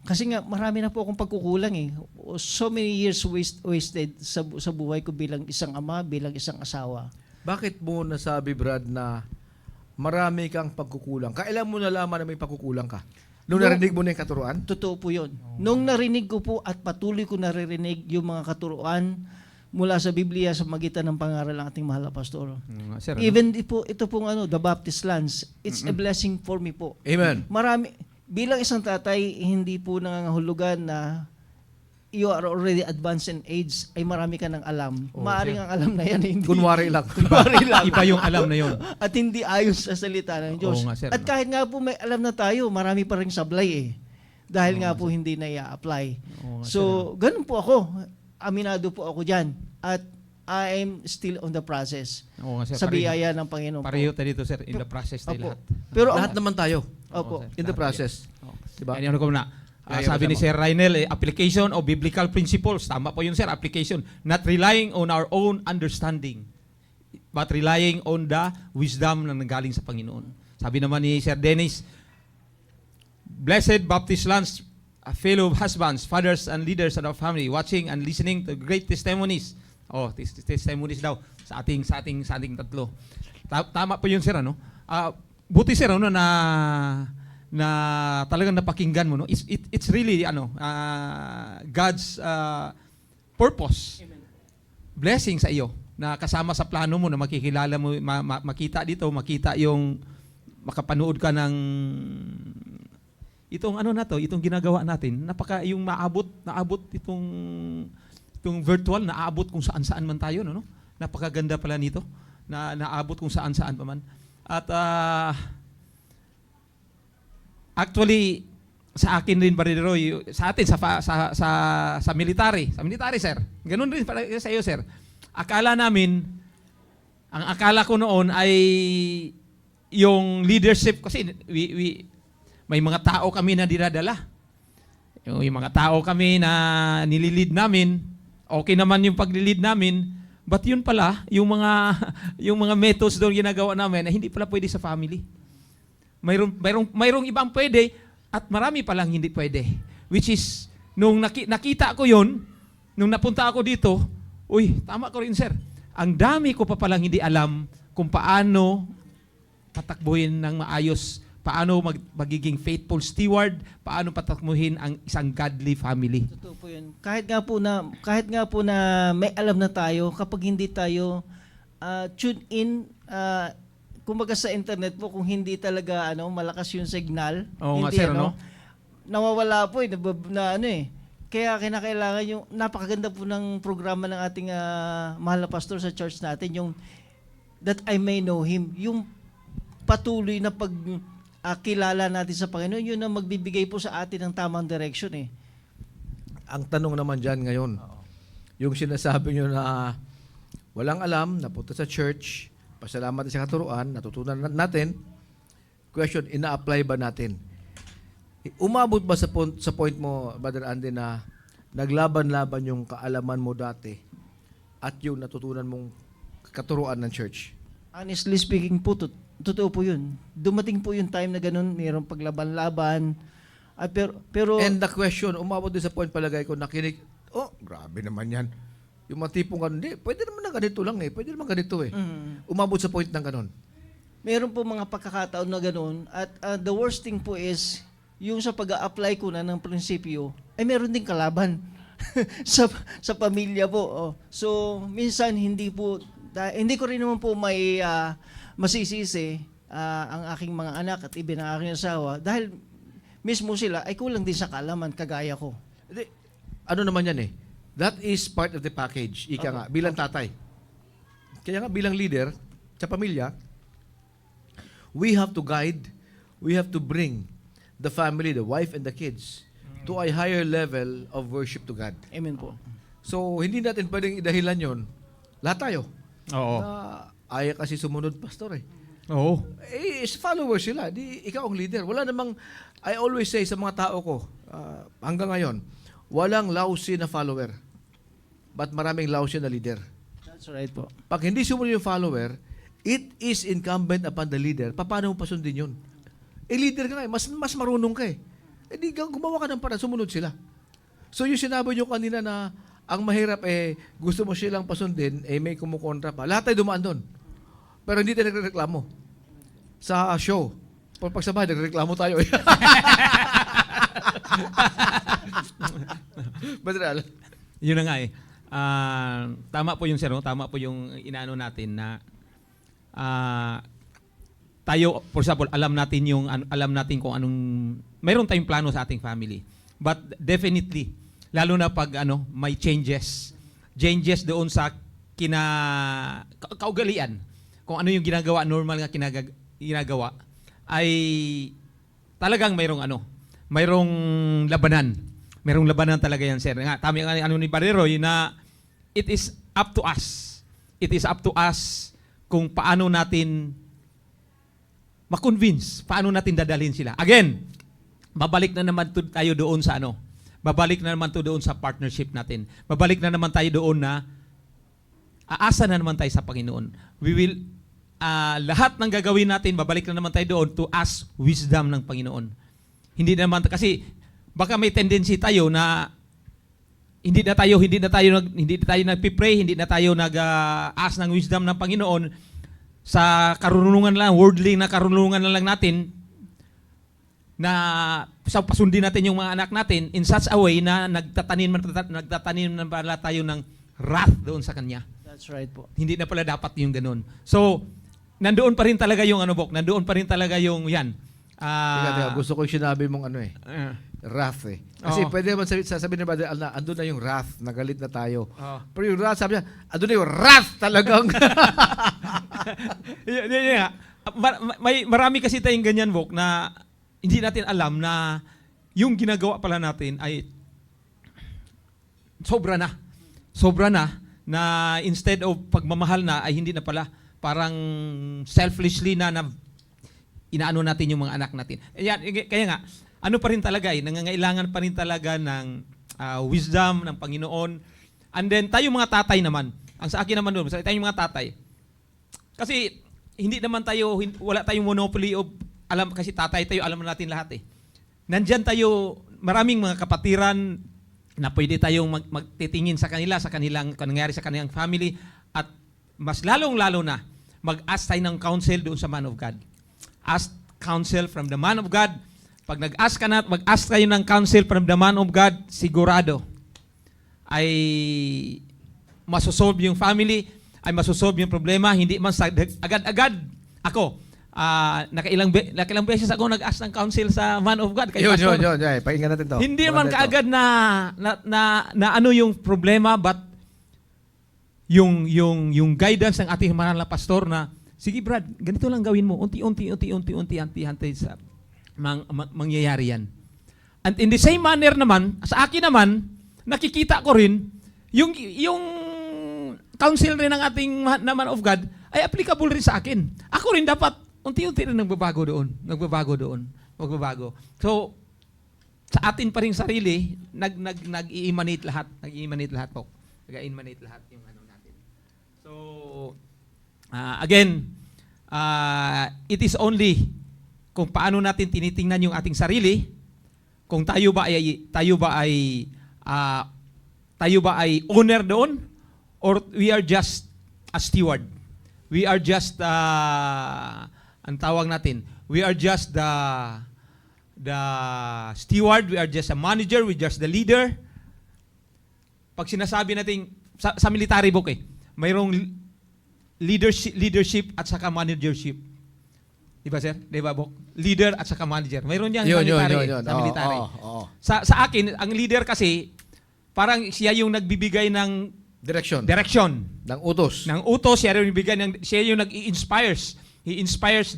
kasi nga marami na po akong pagkukulang eh. So many years wasted sa buhay ko bilang isang ama, bilang isang asawa. Bakit mo nasabi, Brad, na marami kang pagkukulang? Kailan mo nalaman na may pagkukulang ka? Nung narinig mo na yung katuruan? Totoo po yun. Nung narinig ko po at patuloy ko naririnig yung mga katuruan mula sa Biblia sa magitan ng pangaral ng ating mahal na pastor. Sir, Even ito pong the Baptist lands, it's a blessing for me po. Amen. Bilang isang tatay, hindi po nangangahulugan na you are already advanced in age, ay marami ka ng alam. Maaring ang alam na yan, hindi. Kunwari lang. Kunwari lang. Iba yung alam na yun. At hindi ayon sa salita ng Diyos. Oo nga, sir, At kahit nga po may alam na tayo, marami pa rin sablay eh. Dahil nga po hindi na i-apply. Oo nga, So, ganun po ako. Aminado po ako dyan. At I am still on the process. Oo nga, sir. Sa biyaya ng Panginoon po. Pareho tayo dito, sir. In the process tayo Opo. lahat. Pero Lahat naman tayo. Opo. Oo, sir. In the Lahat process. yan. Oo. Diba? Ano ko na. Kaya Sabi ni kasama. Sir Rainel, application of biblical principles. Tama po yun, sir. Application. Not relying on our own understanding, but relying on the wisdom na nanggaling sa Panginoon. Sabi naman ni Sir Dennis, Blessed Baptist Lands, a fellow husbands, fathers, and leaders of our family, watching and listening to great testimonies. Testimonies daw sa ating tatlo. Tama po yun, sir, ano? Buti, sir, ano, na talagang napakinggan mo, no? It's really God's purpose. Blessing sa iyo na kasama sa plano mo na makikilala mo, makita dito, makita yung makapanood ka ng itong itong ginagawa natin. Yung naabot itong virtual, naabot kung saan-saan man tayo, no? Napakaganda pala nito. Naabot kung saan-saan pa man. At actually, sa akin rin, Brother Roy, sa atin, sa military, sir. Ganun rin para sa iyo, sir. Akala namin, ang akala ko noon ay yung leadership, kasi may mga tao kami na dinadala. Yung mga tao kami na nililid namin, okay naman yung paglilid namin, but yun pala, yung mga methods doon ginagawa namin na hindi pala pwede sa family. Mayroong ibang pwede at marami palang hindi pwede. Which is, nung nakita ko yun, nung napunta ako dito, tama ko rin, sir. Ang dami ko pa palang hindi alam kung paano patakbuhin ng maayos, paano magiging faithful steward, paano patakbuhin ang isang godly family. Totoo po yun. Kahit nga po na may alam na tayo, kapag hindi tayo tune in, kumbaga sa internet po, kung hindi talaga malakas yung signal, Oo nga, hindi sir, no? nawawala po Kaya kinakailangan yung napakaganda po ng programa ng ating mahal na pastor sa church natin, yung that I may know Him, yung patuloy na pagkilala natin sa Panginoon, yun ang magbibigay po sa atin ng tamang direction eh. Ang tanong naman dyan ngayon, yung sinasabi nyo na walang alam, napunta sa church, pasalamat sa katuruan, natutunan natin, question, ina-apply ba natin? Umabot ba sa point mo, Brother Andy, na naglaban-laban yung kaalaman mo dati at yung natutunan mong katuruan ng church? Honestly speaking po, totoo po yun. Dumating po yung time na ganun, mayroong paglaban-laban. Pero And the question, umabot din sa point palagay ko, nakinig, grabe naman yan. Yung mga tipong ganun, pwede naman na ganito lang pwede naman ganito Umabot sa point ng ganun. meron po mga pagkakataon na ganun. At the worst thing po is, yung sa pag-a-apply ko na ng prinsipyo, ay meron ding kalaban sa pamilya po. So, minsan hindi ko rin naman po may masisisi ang aking mga anak at ibig ng aking asawa dahil mismo sila ay kulang din sa kaalaman kagaya ko. Ano naman yan That is part of the package. Ika nga, bilang tatay. Kaya nga, bilang leader sa pamilya, we have to guide, we have to bring the family, the wife and the kids to a higher level of worship to God. Amen po. So, hindi natin pwedeng idahilan yon. Lahat tayo. Oo. Ayaw kasi sumunod, pastor Oo. Followers sila. Ikaw ang leader. Wala namang, I always say sa mga tao ko, hanggang ngayon, walang lousy na follower. But maraming lousy na leader. That's right po. Pag hindi sumunod yung follower, it is incumbent upon the leader. Paano mo pasundin yun? leader ka nga, mas marunong ka eh. Eh di gumawa ka ng paraan, sumunod sila. So yung sinabi nyo kanina na ang mahirap gusto mo silang pasundin, may kumukontra pa. Lahat tayo dumaan doon. Pero hindi tayo nagreklamo. Sa show. Pag sa bahay, nagreklamo tayo. Badral. Yun na nga eh. Tama po yung sir, no? Tama po yung inaano natin na tayo, for example, alam natin kung anong mayroon tayong plano sa ating family. But definitely, lalo na pag may changes doon sa kaugalian, kung ano yung ginagawa, normal nga ginagawa, ay talagang mayroong labanan. Mayroong labanan talaga yan, sir. Nga, tama yung ni Barreroy na it is up to us. It is up to us kung paano natin ma-convince, paano natin dadalhin sila. Again, babalik na naman tayo doon sa babalik na naman doon sa partnership natin. Babalik na naman tayo doon na aasa na naman tayo sa Panginoon. We will, lahat ng gagawin natin, babalik na naman tayo doon to ask wisdom ng Panginoon. Hindi naman, kasi baka may tendency tayo na hindi na tayo nagpipray, hindi na tayo nag-ask ng wisdom ng Panginoon sa karunungan lang, worldly na karunungan na lang natin, na pasundin natin yung mga anak natin in such a way na nagtatanim na pala tayo ng wrath doon sa Kanya. That's right po. Hindi na pala dapat yung ganun. So, nandoon pa rin talaga yung nandoon pa rin talaga yung yan. Teka, gusto ko yung sinabi mong wrath eh. Kasi pwede naman sasabihin ni Brother Al na andun na yung wrath, nagalit na tayo. Pero yung wrath, sabi niya, andun na yung wrath talagang. Marami kasi tayong ganyan, Bok, na hindi natin alam na yung ginagawa pala natin ay sobra na. Sobra na instead of pagmamahal na ay hindi na pala, parang selfishly na inaano natin yung mga anak natin. Kaya nga, ano pa rin talaga nangangailangan pa rin talaga ng wisdom ng Panginoon. And then tayo mga tatay naman, ang sa akin naman doon, sa tayong mga tatay, kasi hindi naman wala tayong monopoly of alam, kasi tatay tayo, alam natin lahat eh. Nandyan tayo, maraming mga kapatiran na pwede tayong magtitingin sa kanilang nangyari sa kanilang family, at mas lalong-lalo na, mag-ask tayo ng counsel doon sa man of God. Ask counsel from the man of God. Pag mag-ask kayo ng counsel from the man of God, sigurado ay masosolve yung family, ay masosolve yung problema, hindi man agad-agad. Ako, nakailang beses ako nag-ask ng counsel sa man of God. Yun. Pakinggan natin to. Hindi naman kaagad na ano yung problema, but yung guidance ng ating mahal na pastor na, sige Brad, ganito lang gawin mo, unti-unti sa mangyayari yan. And in the same manner naman, sa akin naman, nakikita ko rin, yung counsel rin ng ating man of God ay applicable rin sa akin. Ako rin dapat unti-unti rin nagbabago doon. So, sa atin pa rin sarili, nag-i-emanate lahat. Po. Nag-i-emanate lahat yung natin. So, again, it is only kung paano natin tinitingnan yung ating sarili, kung tayo ba ay owner doon, or we are just a steward. We are just ang tawag natin, we are just the steward, we are just a manager, we are just the leader. Pag sinasabi natin sa military book mayroong leadership at saka managership. Diba sir? Diba Bok? Leader at saka manager. Mayroon yan sa military. Sa akin, ang leader kasi parang siya yung nagbibigay ng direction. Ng utos. Siya yung nag-i-inspires. He inspires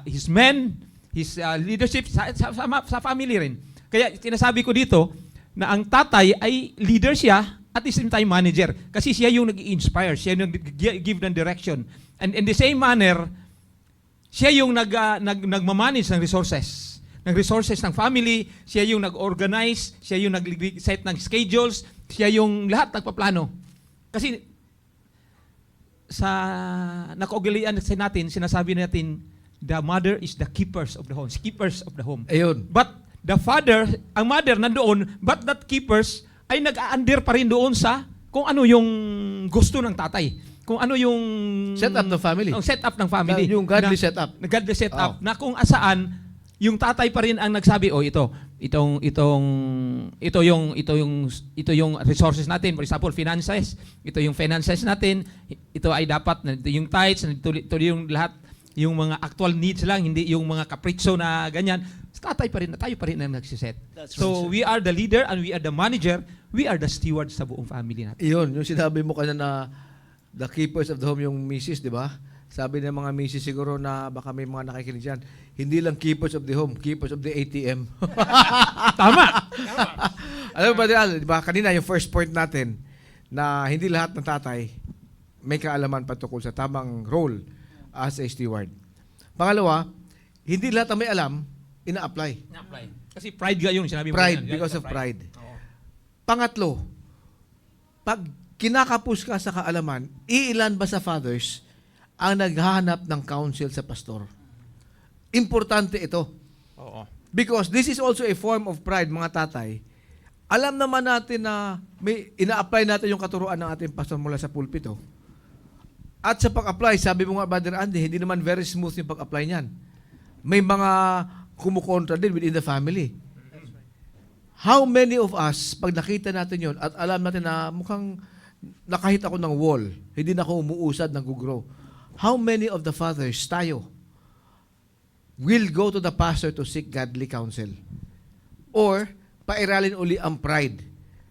his men, his leadership sa family rin. Kaya sinasabi ko dito na ang tatay ay leader siya at the same time manager. Kasi siya yung nag-i-inspire, siya yung nag-give ng direction. And in the same manner, siya yung nagmamanage ng resources ng family, siya yung nag-organize, siya yung nag-set ng schedules, siya yung lahat nagpaplano. Kasi sa nakaugalian natin, sinasabi natin, the mother is the keepers of the home. Keepers of the home. Ayun. But the father, ang mother nandoon, but that keepers ay nag-a-under pa rin doon sa kung ano yung gusto ng tatay. Kung ano yung Set up ng family. Ang set up ng family. Yung godly na, setup. na godly setup Oh. na kung asaan yung tatay pa rin ang nagsabi, oh ito yung resources natin, for example, finances. Ito yung finances natin. Ito ay dapat ito yung tithes, ito yung lahat yung mga actual needs lang, hindi yung mga kapritso na ganyan. Tatay pa rin, tayo pa rin ang nagsiset. That's So right, sir. we are the leader and we are the manager. We are the stewards sa buong family natin. Iyon, yung sinabi mo kanina na the keepers of the home yung misis, di ba? Sabi ng mga misis siguro na baka may mga nakikinig dyan, hindi lang keepers of the home, keepers of the ATM. Tama! Alam mo ba, di ba, kanina yung first point natin na hindi lahat ng tatay may kaalaman patungkol sa tamang role as a steward. Pangalawa, hindi lahat ang may alam, ina-apply. Kasi pride nga yun, sinabi mo. Pride, yan. because of pride. Oo. Pangatlo, pag kinakapos ka sa kaalaman, iilan ba sa fathers ang naghahanap ng counsel sa pastor? Importante ito. Oo. Because this is also a form of pride, mga tatay. Alam naman natin na may ina-apply natin yung katuruan ng ating pastor mula sa pulpito. At sa pag-apply, sabi mo nga, Brother Andy, hindi naman very smooth yung pag-apply niyan. May mga kumukontra din within the family. How many of us, pag nakita natin yon at alam natin na mukhang nakahit ako ng wall, hindi na ako umuusad, nag-grow. How many of the fathers, tayo, will go to the pastor to seek godly counsel? Or, pairalin uli ang pride.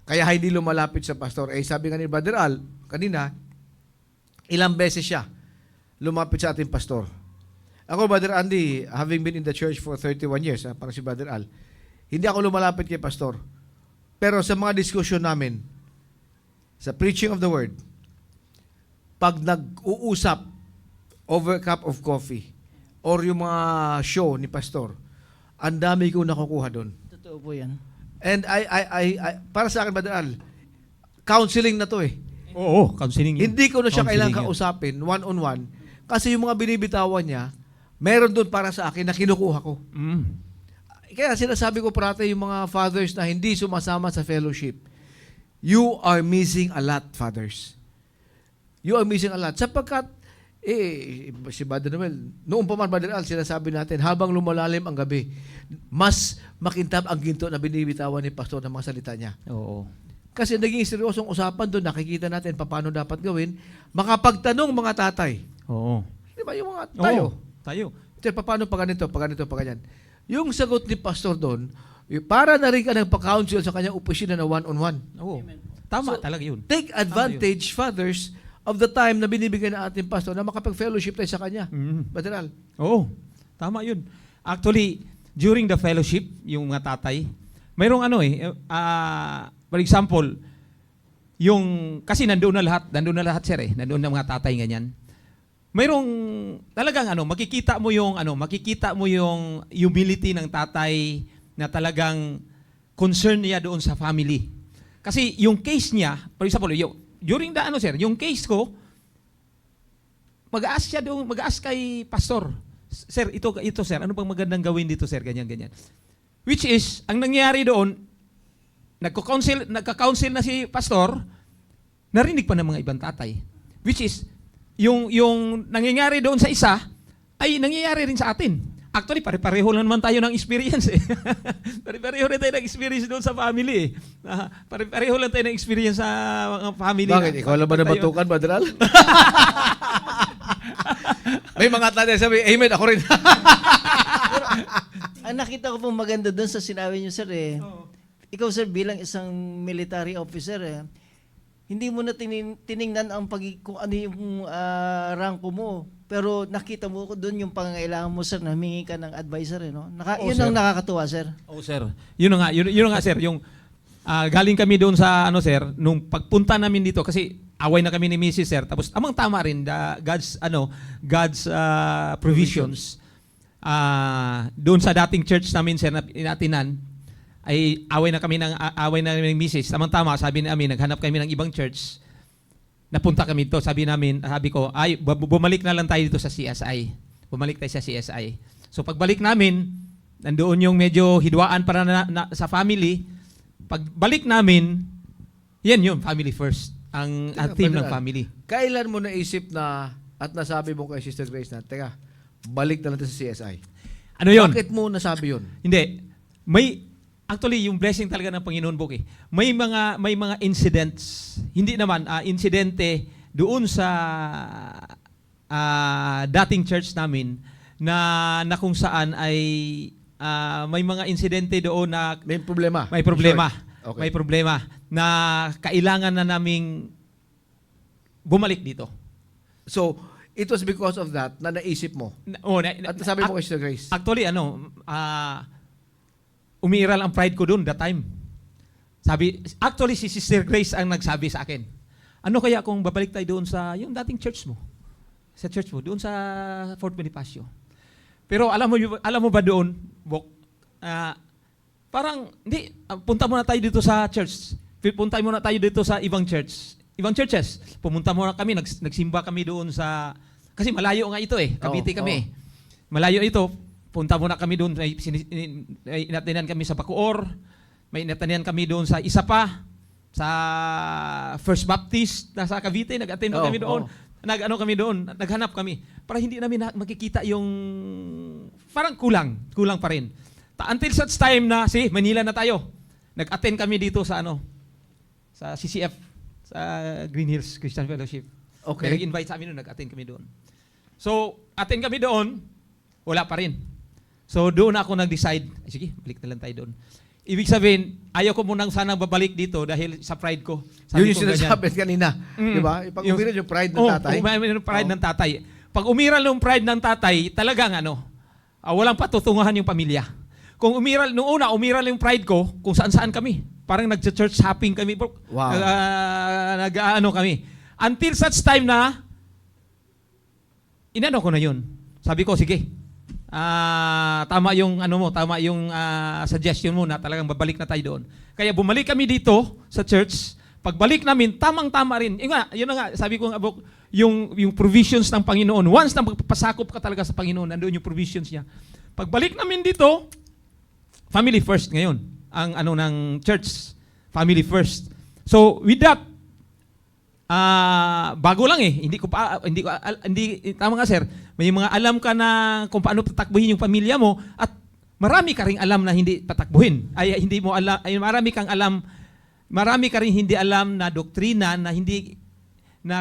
Kaya hindi lumalapit sa pastor. Eh, sabi nga ni Brother Al, kanina, ilang beses siya lumapit sa ating pastor. Ako, Brother Andy, having been in the church for 31 years, parang si Brother Al, hindi ako lumalapit kay pastor. Pero sa mga diskusyon namin, sa preaching of the word, pag nag-uusap over a cup of coffee or yung mga show ni pastor, ang dami ko nakukuha doon. Totoo po yan. And I para sa akin, Brother Al, counseling na to eh. Oo, counseling yun. Hindi ko na siya Counseling kailangang yun. kausapin, one-on-one, kasi yung mga binibitawan niya, meron doon para sa akin na kinukuha ko. Kaya sinasabi ko parati yung mga fathers na hindi sumasama sa fellowship, you are missing a lot, fathers. You are missing a lot. Sapagkat, si Brother Noel, noong pa man, Brother Al, sinasabi natin, habang lumalalim ang gabi, mas makintab ang ginto na binibitawan ni pastor ng mga salita niya. Oo. Kasi naging seryosong usapan doon, nakikita natin paano dapat gawin, makapagtanong mga tatay. Oo. Di ba yung mga tayo? Oo, tayo. Sir, paano pa ganito, pa ganyan? Yung sagot ni pastor doon, para na rin ka nagpa-counsel sa kanyang opisina na one-on-one. Oo. Tama So, talaga yun. Take advantage, fathers, of the time na binibigay ng ating pastor na makapag-fellowship tayo sa kanya. Brother Al. Oo. Tama yun. Actually, during the fellowship, yung mga tatay, mayroong for example, kasi nandoon na lahat sir nandoon na mga tatay ganyan. Mayroong talagang makikita mo yung humility ng tatay na talagang concern niya doon sa family. Kasi yung case niya, for example, during the yung case ko, mag-ask kay pastor. Sir, ito sir, ano bang magandang gawin dito sir, ganyan. Which is, ang nangyayari doon, nagka-counsel na si pastor, narinig pa ng mga ibang tatay. Which is, yung nangyayari doon sa isa, ay nangyayari rin sa atin. Actually, pare-pareho lang naman tayo ng experience eh. Pare-pareho rin tayo ng experience doon sa family eh. Pare-pareho lang tayo ng experience sa mga family. Bakit? Ikaw lang ba nabatukan, Brother Al? May mga tatay sabi, amen, ako rin. Ang nakita ko pong maganda doon sa sinabi niyo, sir, ikaw, sir, bilang isang military officer, hindi mo na tiningnan ang kung ano yung ranko mo. Pero nakita mo ko doon yung pangangailangan mo, sir, na humingi ka ng advisor. No? Yun sir. ang nakakatuwa, sir. Oh, sir. Yun nga, sir. Yung galing kami doon sa, sir, nung pagpunta namin dito, kasi away na kami ni Mrs. Sir, tapos amang tama rin, God's provisions. Doon sa dating church namin, sir, na inatinan, ay away na kami ng Mrs. Tama, sabi namin, naghanap kami ng ibang church. Napunta kami dito, sabi ko, bumalik na lang tayo dito sa CSI. Bumalik tayo sa CSI. So pagbalik namin, nandoon yung medyo hidwaan para sa family. Pagbalik namin, yan yun, family first. Ang theme ng family. Kailan mo naisip na at nasabi mo kay Sister Grace na, teka, balik na natin sa CSI? Ano yun? Bakit mo nasabi yun? Hindi. Actually, yung blessing talaga ng Panginoon, Bok, may mga incidents, hindi naman, insidente doon sa dating church namin na kung saan ay may mga insidente doon na May problema. may problema. Sure. Okay. May problema na kailangan na naming bumalik dito. So, it was because of that na naisip mo. At nasabi mo kay Sister Grace. Actually, umiiral ang pride ko doon that time. Actually, si Sister Grace ang nagsabi sa akin, ano kaya kung babalik tayo doon sa yung dating church mo? Sa church mo, doon sa Fort Bonifacio. Pero alam mo ba doon, Bok, parang, hindi, punta muna tayo dito sa church. Punta muna tayo dito sa ibang churches. Pumunta muna kami, nagsimba kami doon sa, kasi malayo nga ito Cavite kami. Malayo ito, punta muna kami doon, may inatinan kami sa Bacoor, may inatinan kami doon sa Isapa, sa First Baptist, nasa Cavite, nag-attend kami doon. Kami doon, naghanap kami. Para hindi namin makikita yung, parang kulang pa rin. Until such time na, Manila na tayo. Nag-attend kami dito sa sa CCF, sa Green Hills Christian Fellowship. Okay. Nag-invite sa amin doon, nag-attend kami doon. So, attend kami doon, wala pa rin. So, doon ako nag-decide, sige, balik na lang tayo doon. Ibig sabihin, ayaw ko munang sanang babalik dito dahil sa pride ko. Yun yung sinasabi kanina. Di ba? Pag umiral yung pride ng tatay. Umiral yung pride ng tatay. Pag umiral yung pride ng tatay, talagang walang patutunguhan yung pamilya. Kung umiral yung pride ko, kung saan-saan kami. Parang nag-church hopping kami. Wow. Kami. Until such time na, inano ko na yun. Sabi ko, sige, tama yung suggestion mo na talagang babalik na tayo doon. Kaya bumalik kami dito sa church. Pagbalik namin, tamang-tama rin. Yun na nga, sabi ko nga, yung provisions ng Panginoon. Once na magpapasakop ka talaga sa Panginoon, nandoon yung provisions niya. Pagbalik namin dito, family first ngayon. Ang ng church, family first. So, with that, bago lang hindi tama nga sir, may mga alam ka na kung paano tatakbuhin yung pamilya mo at marami ka ring alam na hindi tatakbuhin. Marami ka ring hindi alam na doktrina na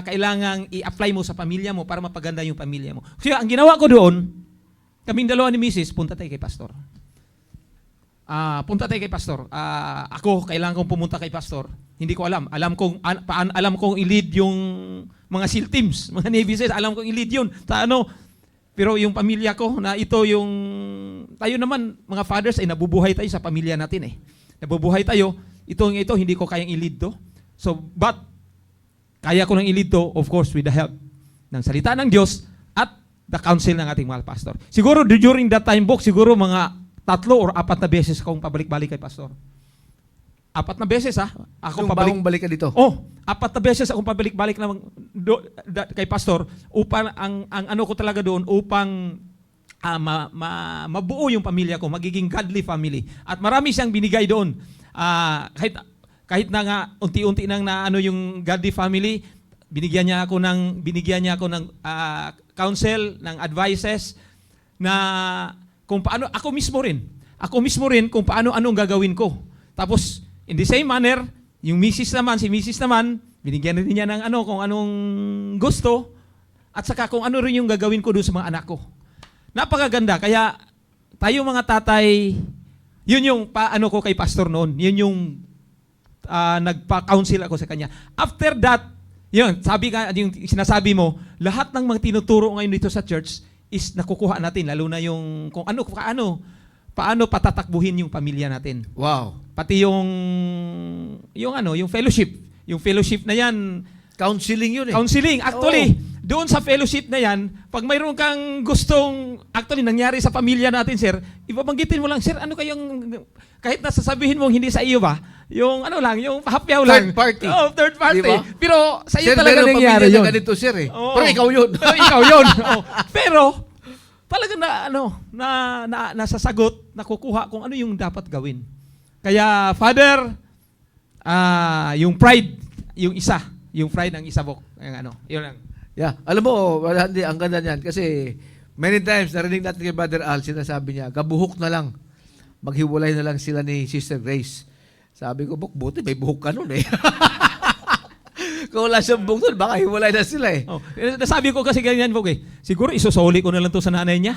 kailangang i-apply mo sa pamilya mo para mapaganda yung pamilya mo. Kaya ang ginawa ko doon, kaming dalawa ni Mrs., punta tayo kay pastor. Ako, kailangan kong pumunta kay pastor. Hindi ko alam. Alam kong i-lead yung mga SEAL teams, mga Navy SEALs. Alam kong i-lead yun. Pero yung pamilya ko, na ito yung, tayo naman, mga fathers, ay nabubuhay tayo sa pamilya natin Nabubuhay tayo. Ito, hindi ko kayang i-lead to. So, but, kaya ko nang i-lead to, of course, with the help ng salita ng Diyos at the counsel ng ating mahal pastor. Siguro, during that time, siguro mga 3 or 4 na beses akong pabalik-balik kay pastor. 4 na beses ako bagong balik ka dito? 4 na beses akong pabalik-balik kay pastor upang ang ko talaga doon upang mabuo yung pamilya ko, magiging godly family. At marami siyang binigay doon. Kahit na nga unti-unti nang yung godly family, binigyan niya ako ng counsel, ng advices na kung paano, ako mismo rin kung anong gagawin ko. Tapos, in the same manner, si Mrs. naman, binigyan rin niya ng kung anong gusto, at saka kung ano rin yung gagawin ko doon sa mga anak ko. Napakaganda. Kaya, tayo mga tatay, yun yung ko kay pastor noon. Yun yung nagpa-counsel ako sa kanya. After that, yun, yung sinasabi mo, lahat ng mga tinuturo ngayon dito sa church, is nakukuha natin, lalo na yung kung paano patatakbuhin yung pamilya natin. Wow. Pati yung fellowship. Yung fellowship na yan, counseling yun Counseling. Actually, doon sa fellowship na yan, pag mayroon kang gustong, actually nangyari sa pamilya natin, sir, ibabanggitin mo lang, sir, ano kayong, kahit nasasabihin mo hindi sa iyo ba, yung yung hapyaw lang. Third party. Third party. Diba? Pero sa iyo sir, talaga nangyari yun. Ganito, sir Oo. Pero ikaw yun. Ikaw yun. Pero, talaga na nasasagot, nakukuha kung ano yung dapat gawin. Kaya Father, yung pride, yung pride ng isa bok, yun lang. Yeah. Alam mo, hindi, ang ganda niyan. Kasi many times, narinig natin kay Brother Al, sinasabi niya, gabuhok na lang. Maghiwalay na lang sila ni Sister Grace. Sabi ko, buti may buhok ka nun eh. Kung wala siyang buhok nun, baka hiwalay na sila eh. Sabi ko kasi ganyan, Bok eh. Siguro isusuli ko na lang to sa nanay niya.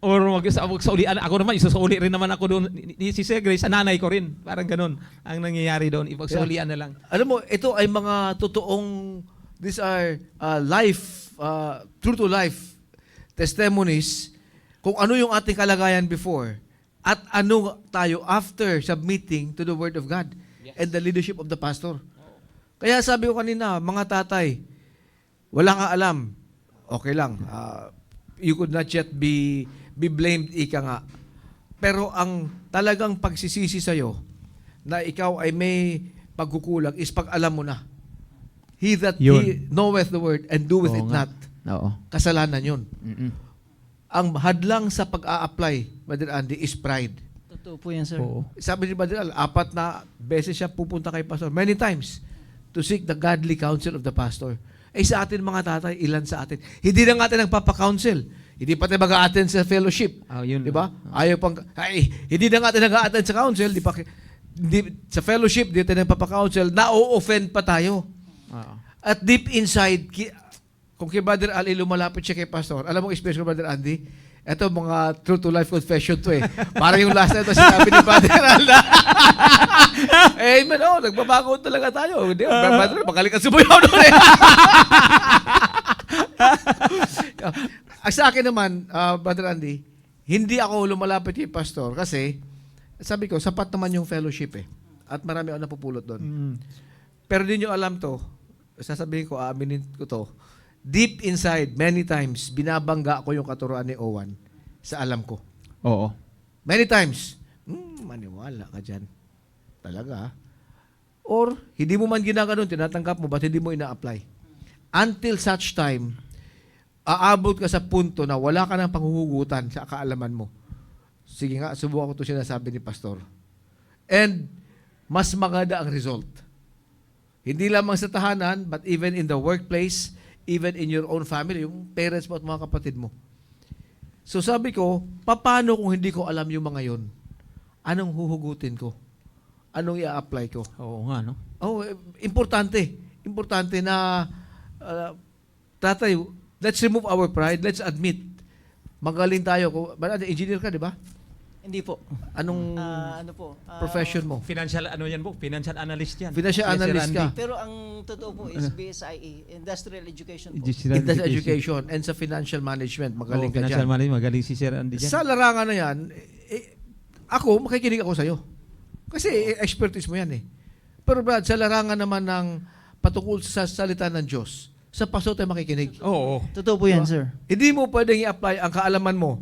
Or magsaulian. Ako naman, isusuli rin naman ako doon. Ni Sister Grace, sa nanay ko rin. Parang ganun ang nangyayari doon. Ipagsaulian na lang. Alam mo, ito ay mga totoong, these are life, true to life testimonies kung ano yung ating kalagayan before at ano tayo after submitting to the Word of God and the leadership of the pastor. Kaya sabi ko kanina, mga tatay, wala ka alam, okay lang. You could not yet be blamed, ika nga. Pero ang talagang pagsisisi sa'yo na ikaw ay may pagkukulang is pag alam mo na. He that he knoweth the word and doeth it not. Oo. Kasalanan yun. Mm-mm. Ang hadlang sa pag-a-apply, Brother Andy, is pride. Totoo po yan, sir. Oo. Sabi ni Brother Al, 4 na beses siya pupunta kay pastor. Many times to seek the godly counsel of the pastor. Eh sa atin mga tatay, ilan sa atin? Hindi na nga atin nagpapa-counsel. Hindi pa tayo mag-a-attend sa fellowship. Yun. Di ba? Ayaw pang, hindi na nga atin nag-a-attend sa counsel. Sa fellowship, di tayo nagpapa-counsel. Na-o-offend pa tayo. Oo. At deep inside, kung kay Brother Ali lumalapit siya kay pastor, alam mo experience ko, Brother Andy? Ito, mga true to life confession to eh. Parang yung last time na sinabi ni Brother Al na, nagbabago talaga tayo. Brother, magaling ka subuyaw doon eh. Sa akin naman, Brother Andy, hindi ako lumalapit kay pastor kasi, sabi ko, sapat naman yung fellowship eh. At marami ako napupulot doon. Mm. Pero di nyo alam to, sasabihin ko, aaminin ko to, deep inside, many times, binabangga ko yung katuruan ni Owen sa alam ko. Oo. Many times, maniwala ka dyan. Talaga. Or, hindi mo man ginaganon, tinatanggap mo, ba't hindi mo ina-apply? Until such time, aabot ka sa punto na wala ka ng panghuhugutan sa kaalaman mo. Sige nga, subukan ko ito sinasabi ni Pastor. And, mas maganda ang result. Hindi lamang sa tahanan, but even in the workplace, even in your own family, yung parents mo at mga kapatid mo. So sabi ko, paano kung hindi ko alam yung mga yon? Anong huhugutin ko? Anong i-apply ko? Oo nga, no? Importante. Importante na, tatay, let's remove our pride. Let's admit. Magaling tayo. Engineer ka, di ba? Hindi po. Anong profession mo? Financial, Financial analyst yan. Financial analyst ka. Pero ang totoo po is BSIE, Industrial Education po. Industrial education and sa financial management. Magaling ka Financial dyan. management, magaling si Sir Andy dyan. Sa larangan na yan, ako, makikinig ako sa'yo. Kasi expertise mo yan eh. Pero Brad, sa larangan naman ng patungkol sa salita ng Diyos, sa paso tayo makikinig. Oo. Totoo po yan, sir. Hindi mo pwedeng i-apply ang kaalaman mo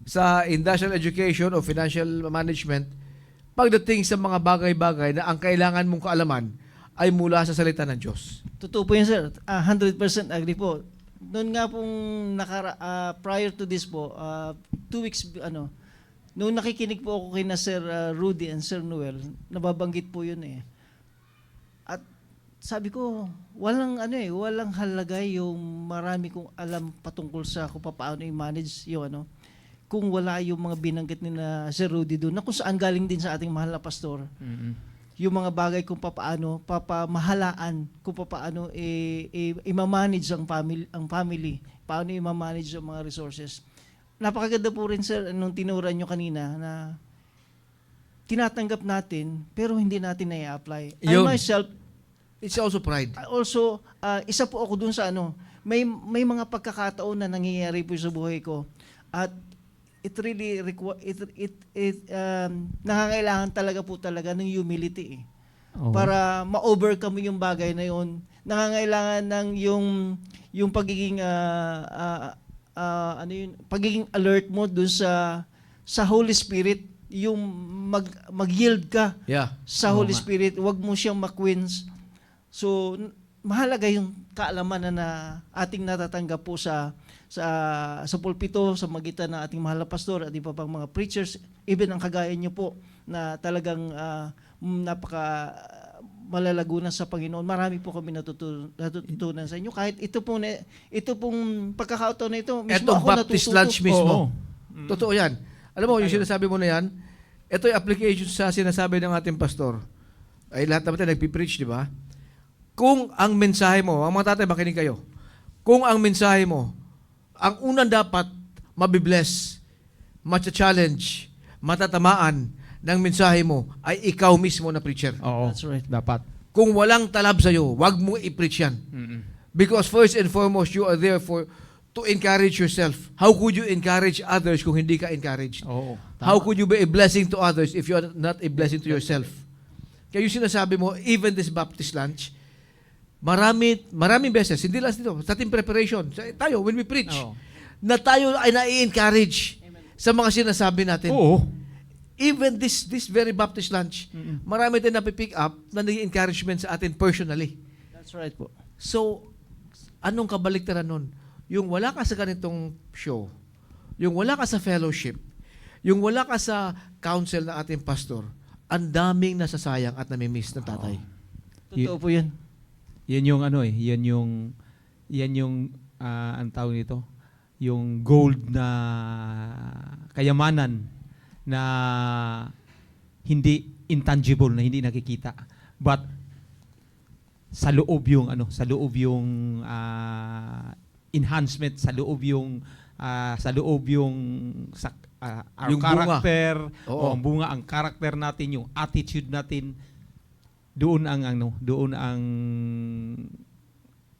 sa industrial education o financial management pagdating sa mga bagay-bagay na ang kailangan mong kaalaman ay mula sa salita ng Diyos. Totoo po yan, sir. 100% agree po. Noon nga pong prior to this po, 2 weeks, noong nakikinig po ako kay na Sir Rudy and Sir Noel, nababanggit po yun eh. At sabi ko, walang halaga yung marami kong alam patungkol sa kung paano i-manage yung kung wala yung mga binanggit ni na Sir Rudy doon, na kung saan galing din sa ating mahal na pastor. Mm-hmm. Yung mga bagay kung papamahalaan, kung paano i-manage ang family, paano i-manage ang mga resources. Napakaganda po rin, sir, nung tinuran nyo kanina na tinatanggap natin pero hindi natin na-apply. I myself, it's also pride. Also, isa po ako dun sa may mga pagkakataon na nangyayari po sa buhay ko at it really nangangailangan talaga ng humility eh. Oo. Para ma-overcome yung bagay na yun. Nangangailangan ng yung pagiging pagiging alert mo dun sa Holy Spirit, yung mag-yield ka Yeah. sa Holy Spirit, wag mo siyang ma-quench. So mahalaga yung kaalaman na ating natatanggap po sa pulpito sa magitan ng ating mahal na pastor at iba pang mga preachers, even ang kagaya niyo po na talagang napaka malalagunan sa Panginoon. Marami po kami natutunan sa inyo. Kahit ito pong pagkakataon na ito, mismo Etong ako Baptist natututo. lunch mismo. Oo. Totoo yan. Alam mo, yung sinasabi mo na yan, ito yung application sa sinasabi ng ating pastor. Ay lahat naman tayo nagpipreach, di ba? Kung ang mensahe mo, ang mga tatay, makinig kayo. Kung ang mensahe mo, ang unang dapat mabibless, matcha-challenge, matatamaan ng mensahe mo ay ikaw mismo na preacher. Oo. That's right. Dapat. Kung walang talab sa'yo, wag mo i-preach yan. Mm-mm. Because first and foremost, you are there to encourage yourself. How could you encourage others kung hindi ka encouraged? Oo. How could you be a blessing to others if you are not a blessing to yourself? Kaya yung sinasabi mo, even this Baptist lunch, maraming beses, hindi lang dito, sa ating preparation, tayo, when we preach, Oo. na tayo ay na-encourage sa mga sinasabi natin. Oo. Even this very Baptist lunch, marami din napipick up na naging encouragement sa atin personally. That's right po. So, anong kabaliktaran nun? Yung wala ka sa ganitong show, yung wala ka sa fellowship, yung wala ka sa council ng ating pastor, ang daming nasasayang at namimiss ng tatay. Totoo po yan. Yan yung ano yan yung ang tawag nito, yung gold na kayamanan na hindi intangible, na hindi nakikita. But sa loob yung enhancement, sa loob yung our Yung bunga. character, Oo. ang bunga, ang character natin, yung attitude natin, doon ang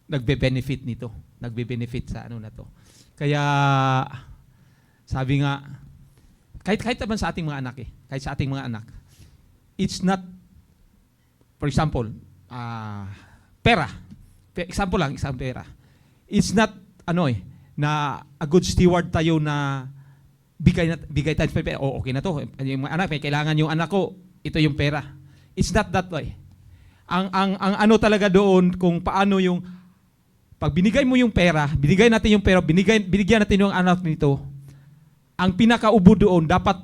nagbe-benefit nito. Nagbe-benefit sa ano na to. Kaya sabi nga, kahit naman sa ating mga anak kahit sa ating mga anak, it's not, for example, pera. Example lang, isang pera. It's not, na a good steward tayo na bigay tayo pera. Oh, okay na to. Yung mga anak, may kailangan yung anak ko, ito yung pera. It's not that way. Ang ano talaga doon, kung paano yung, pag binigay mo yung pera, binigyan natin yung anak nito, ang pinakaubo doon, dapat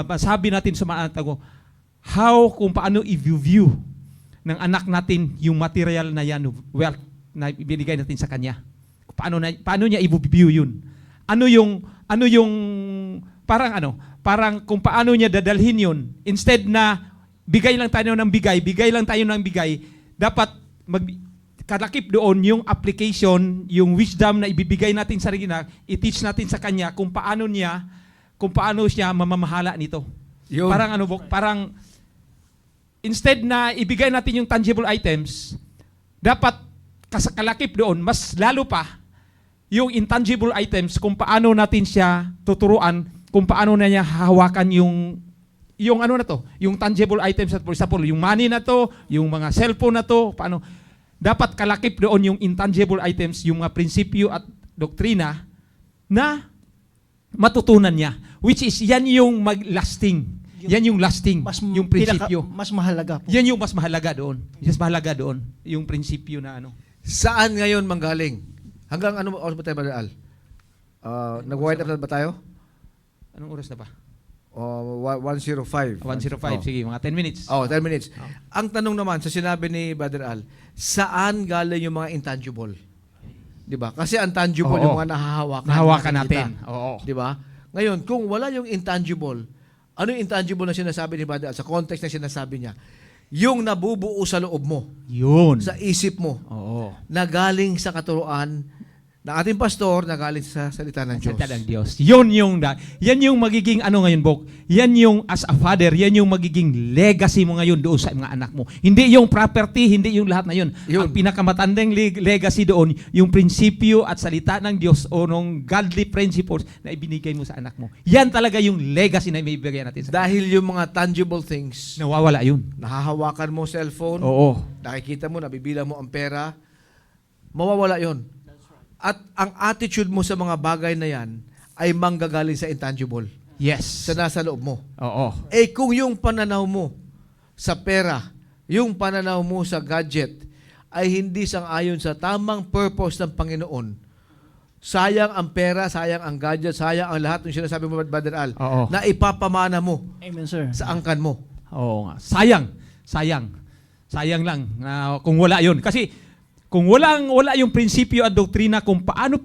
masabi natin sa mga anak ko, kung paano i-view ng anak natin yung material na yan, wealth na ibinigay natin sa kanya. Paano niya i-view yun? Parang kung paano niya dadalhin yun, instead na bigay lang tayo ng bigay, dapat kalakip doon yung application, yung wisdom na ibibigay natin sa sarili, i-teach natin sa kanya kung paano siya mamamahala nito. Yun. Parang instead na ibigay natin yung tangible items, dapat kalakip doon, mas lalo pa, yung intangible items, kung paano natin siya tuturuan, kung paano na niya hahawakan yung tangible items, for example, yung money na to, yung mga cellphone na to, paano. Dapat kalakip doon yung intangible items, yung mga prinsipyo at doktrina na matutunan niya. Which is, yan yung lasting. Yan yung lasting, yung prinsipyo. Mas mahalaga po. Yan yung mas mahalaga doon. Yung prinsipyo na ano. Saan ngayon manggaling? Hanggang ano oras ba tayo, Brother Al? Nag-wind up na ba tayo? Anong oras na ba? 105. 1:05, sige, mga 10 minutes. 10 minutes. Oh. Ang tanong naman sa sinabi ni Brother Al, saan galing yung mga intangible? 'Di ba? Kasi ang tangible Oo. yung mga nahahawakan. Nahawakan nakikita. natin. Oo. 'Di ba? Ngayon, kung wala yung intangible, ano yung intangible na sinasabi ni Brother Al? Sa context na sinasabi niya, yung nabubuo sa loob mo, Yun. sa isip mo, Oo. na galing sa katuruan ng ating pastor, na galing sa salita ng Diyos. Salita ng Diyos. Yan yung magiging ano ngayon, Bok. Yan yung as a father, yan yung magiging legacy mo ngayon doon sa mga anak mo. Hindi yung property, hindi yung lahat na yun. Yun. Ang pinakamatandang legacy doon, yung prinsipyo at salita ng Diyos o nung godly principles na ibinigay mo sa anak mo. Yan talaga yung legacy na ibibigay natin sa Dahil yung mga tangible things, nawawala yun. nahahawakan mo cellphone, Oo. nakikita mo, nabibilang mo ang pera, mawawala yon. At ang attitude mo sa mga bagay na yan ay manggagaling sa intangible, Yes. sa nasa loob mo. Oo. Kung yung pananaw mo sa pera, yung pananaw mo sa gadget, ay hindi sang-ayon sa tamang purpose ng Panginoon, sayang ang pera, sayang ang gadget, sayang ang lahat ng sinasabi mo, Brother Al, Oo. na ipapamana mo Amen, sir. sa angkan mo. Oo nga. Sayang lang kung wala 'yun. Kasi kung wala yung prinsipyo at doktrina kung paano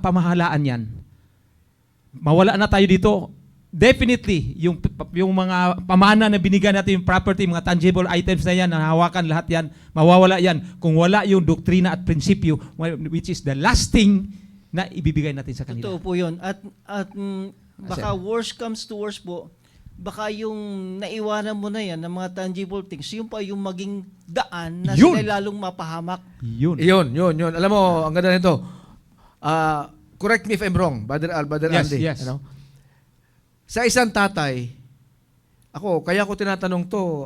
pamahalaan 'yan, mawala na tayo dito. Definitely, yung mga pamana na binigyan natin, yung property, mga tangible items na yan, nahawakan lahat yan, mawawala yan kung wala yung doktrina at prinsipyo, which is the last thing na ibibigay natin sa kanila. Totoo po yun. At baka worst comes to worst po, baka yung naiwanan mo na yan ng mga tangible things, yun pa yung maging daan na Yun! sila lalong mapahamak. Yun. Yun. Alam mo, ang ganda nito. Correct me if I'm wrong, Brother Al, Brother Yes, Andy. yes. Sa isang tatay, kaya ko tinatanong to,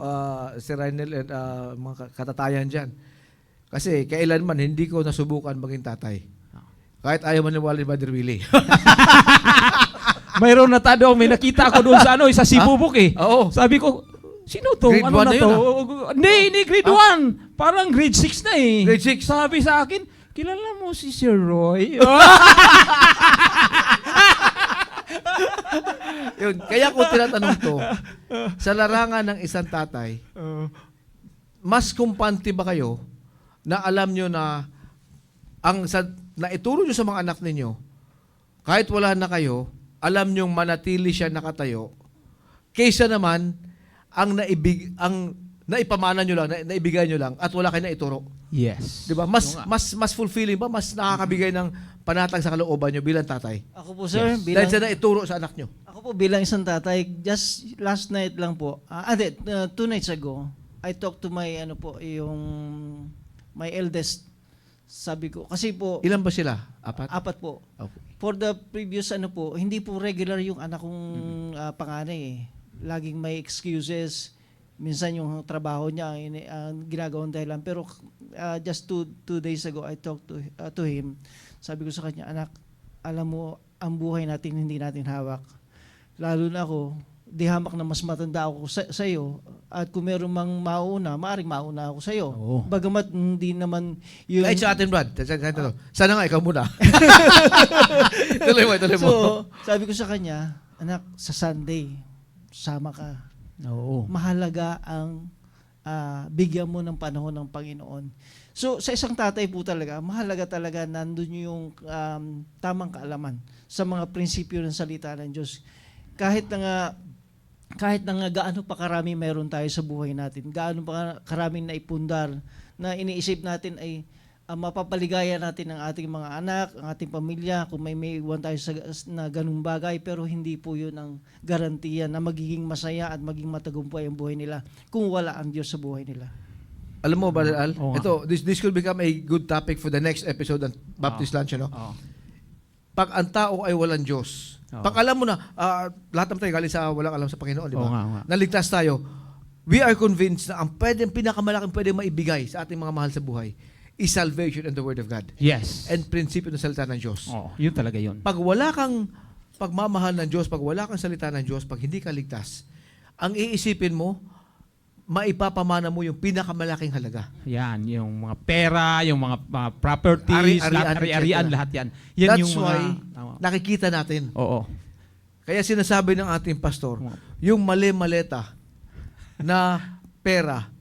si Rainel at mga katatayan dyan. Kasi kailanman hindi ko nasubukan maging tatay. Kahit ayaw maniwala ni Brother Willie. Mayroon na tado, may nakita ako doon sa sa Sibubuk eh. Oo. Sabi ko, sino to? Grade Ano 1 na na to? yun, Hindi, grade 1. Parang grade 6 na eh. Grade 6. Sabi sa akin, kilala mo si Sir Roy? Yun. Kaya ko tinatanong to, sa larangan ng isang tatay, mas kumpante ba kayo na alam nyo na na ituro nyo sa mga anak ninyo, kahit wala na kayo, alam nyo manatili siya nakatayo, kaysa naman ang naipamana nyo lang, naibigay nyo lang, at wala kayo na ituro. Yes. Di ba? Mas fulfilling ba? Mas nakakabigay ng panatag sa kalooban nyo bilang tatay. Ako po, sir, Dahil siya na ituro sa anak nyo. Ako po bilang isang tatay, just last night lang po, 2 nights ago, I talked to my my eldest. Sabi ko, kasi po, Ilan ba sila? 4? 4 po. Okay. For the previous hindi po regular yung anak kong panganay eh. Laging may excuses. Minsan yung trabaho niya ang ginagawang dahilan. Pero just two days ago, I talked to him. Sabi ko sa kanya, anak, alam mo, ang buhay natin hindi natin hawak. Lalo na ako, di hamak na mas matanda ako sa iyo. At kung meron mang mauna, maaaring mauna ako sa iyo. Oo. Bagamat hindi naman yun. Kahit sa atin, Brad. Sana nga, ikaw muna. tuloy mo. So, sabi ko sa kanya, anak, sa Sunday, sama ka. Oo. Mahalaga ang bigyan mo ng panahon ng Panginoon. So, sa isang tatay po talaga, mahalaga talaga nandun yung tamang kaalaman sa mga prinsipyo ng salita ng Diyos. Kahit na nga gaano pa karami meron tayo sa buhay natin, gaano pa karaming naipundar na iniisip natin ay mapapaligaya natin ang ating mga anak, ang ating pamilya, kung may iwan tayo na ganung bagay, pero hindi po yun ang garantiya na magiging masaya at maging matagumpay ang buhay nila kung wala ang Diyos sa buhay nila. Alam mo, Brother Al, Oo nga. ito, this could become a good topic for the next episode ng Baptist Lunch, Oo. Pag ang tao ay walang Diyos, Oo. pag alam mo na, lahat naman tayo galing sa walang alam sa Panginoon, di ba? Oo nga. Naligtas tayo, we are convinced na ang pinakamalaking pwede maibigay sa ating mga mahal sa buhay is salvation and the Word of God. Yes. And prinsipyo ng salita ng Diyos. Oo, yun talaga yun. Pag wala kang pagmamahal ng Diyos, pag wala kang salita ng Diyos, pag hindi ka ligtas, ang iisipin mo, maipapamana mo yung pinakamalaking halaga. Yan, yung mga pera, yung mga properties, ari-arian, etc. lahat yan. Yan That's yung mga... why Tama. nakikita natin. Oo. Kaya sinasabi ng ating pastor, yung mali-maleta na pera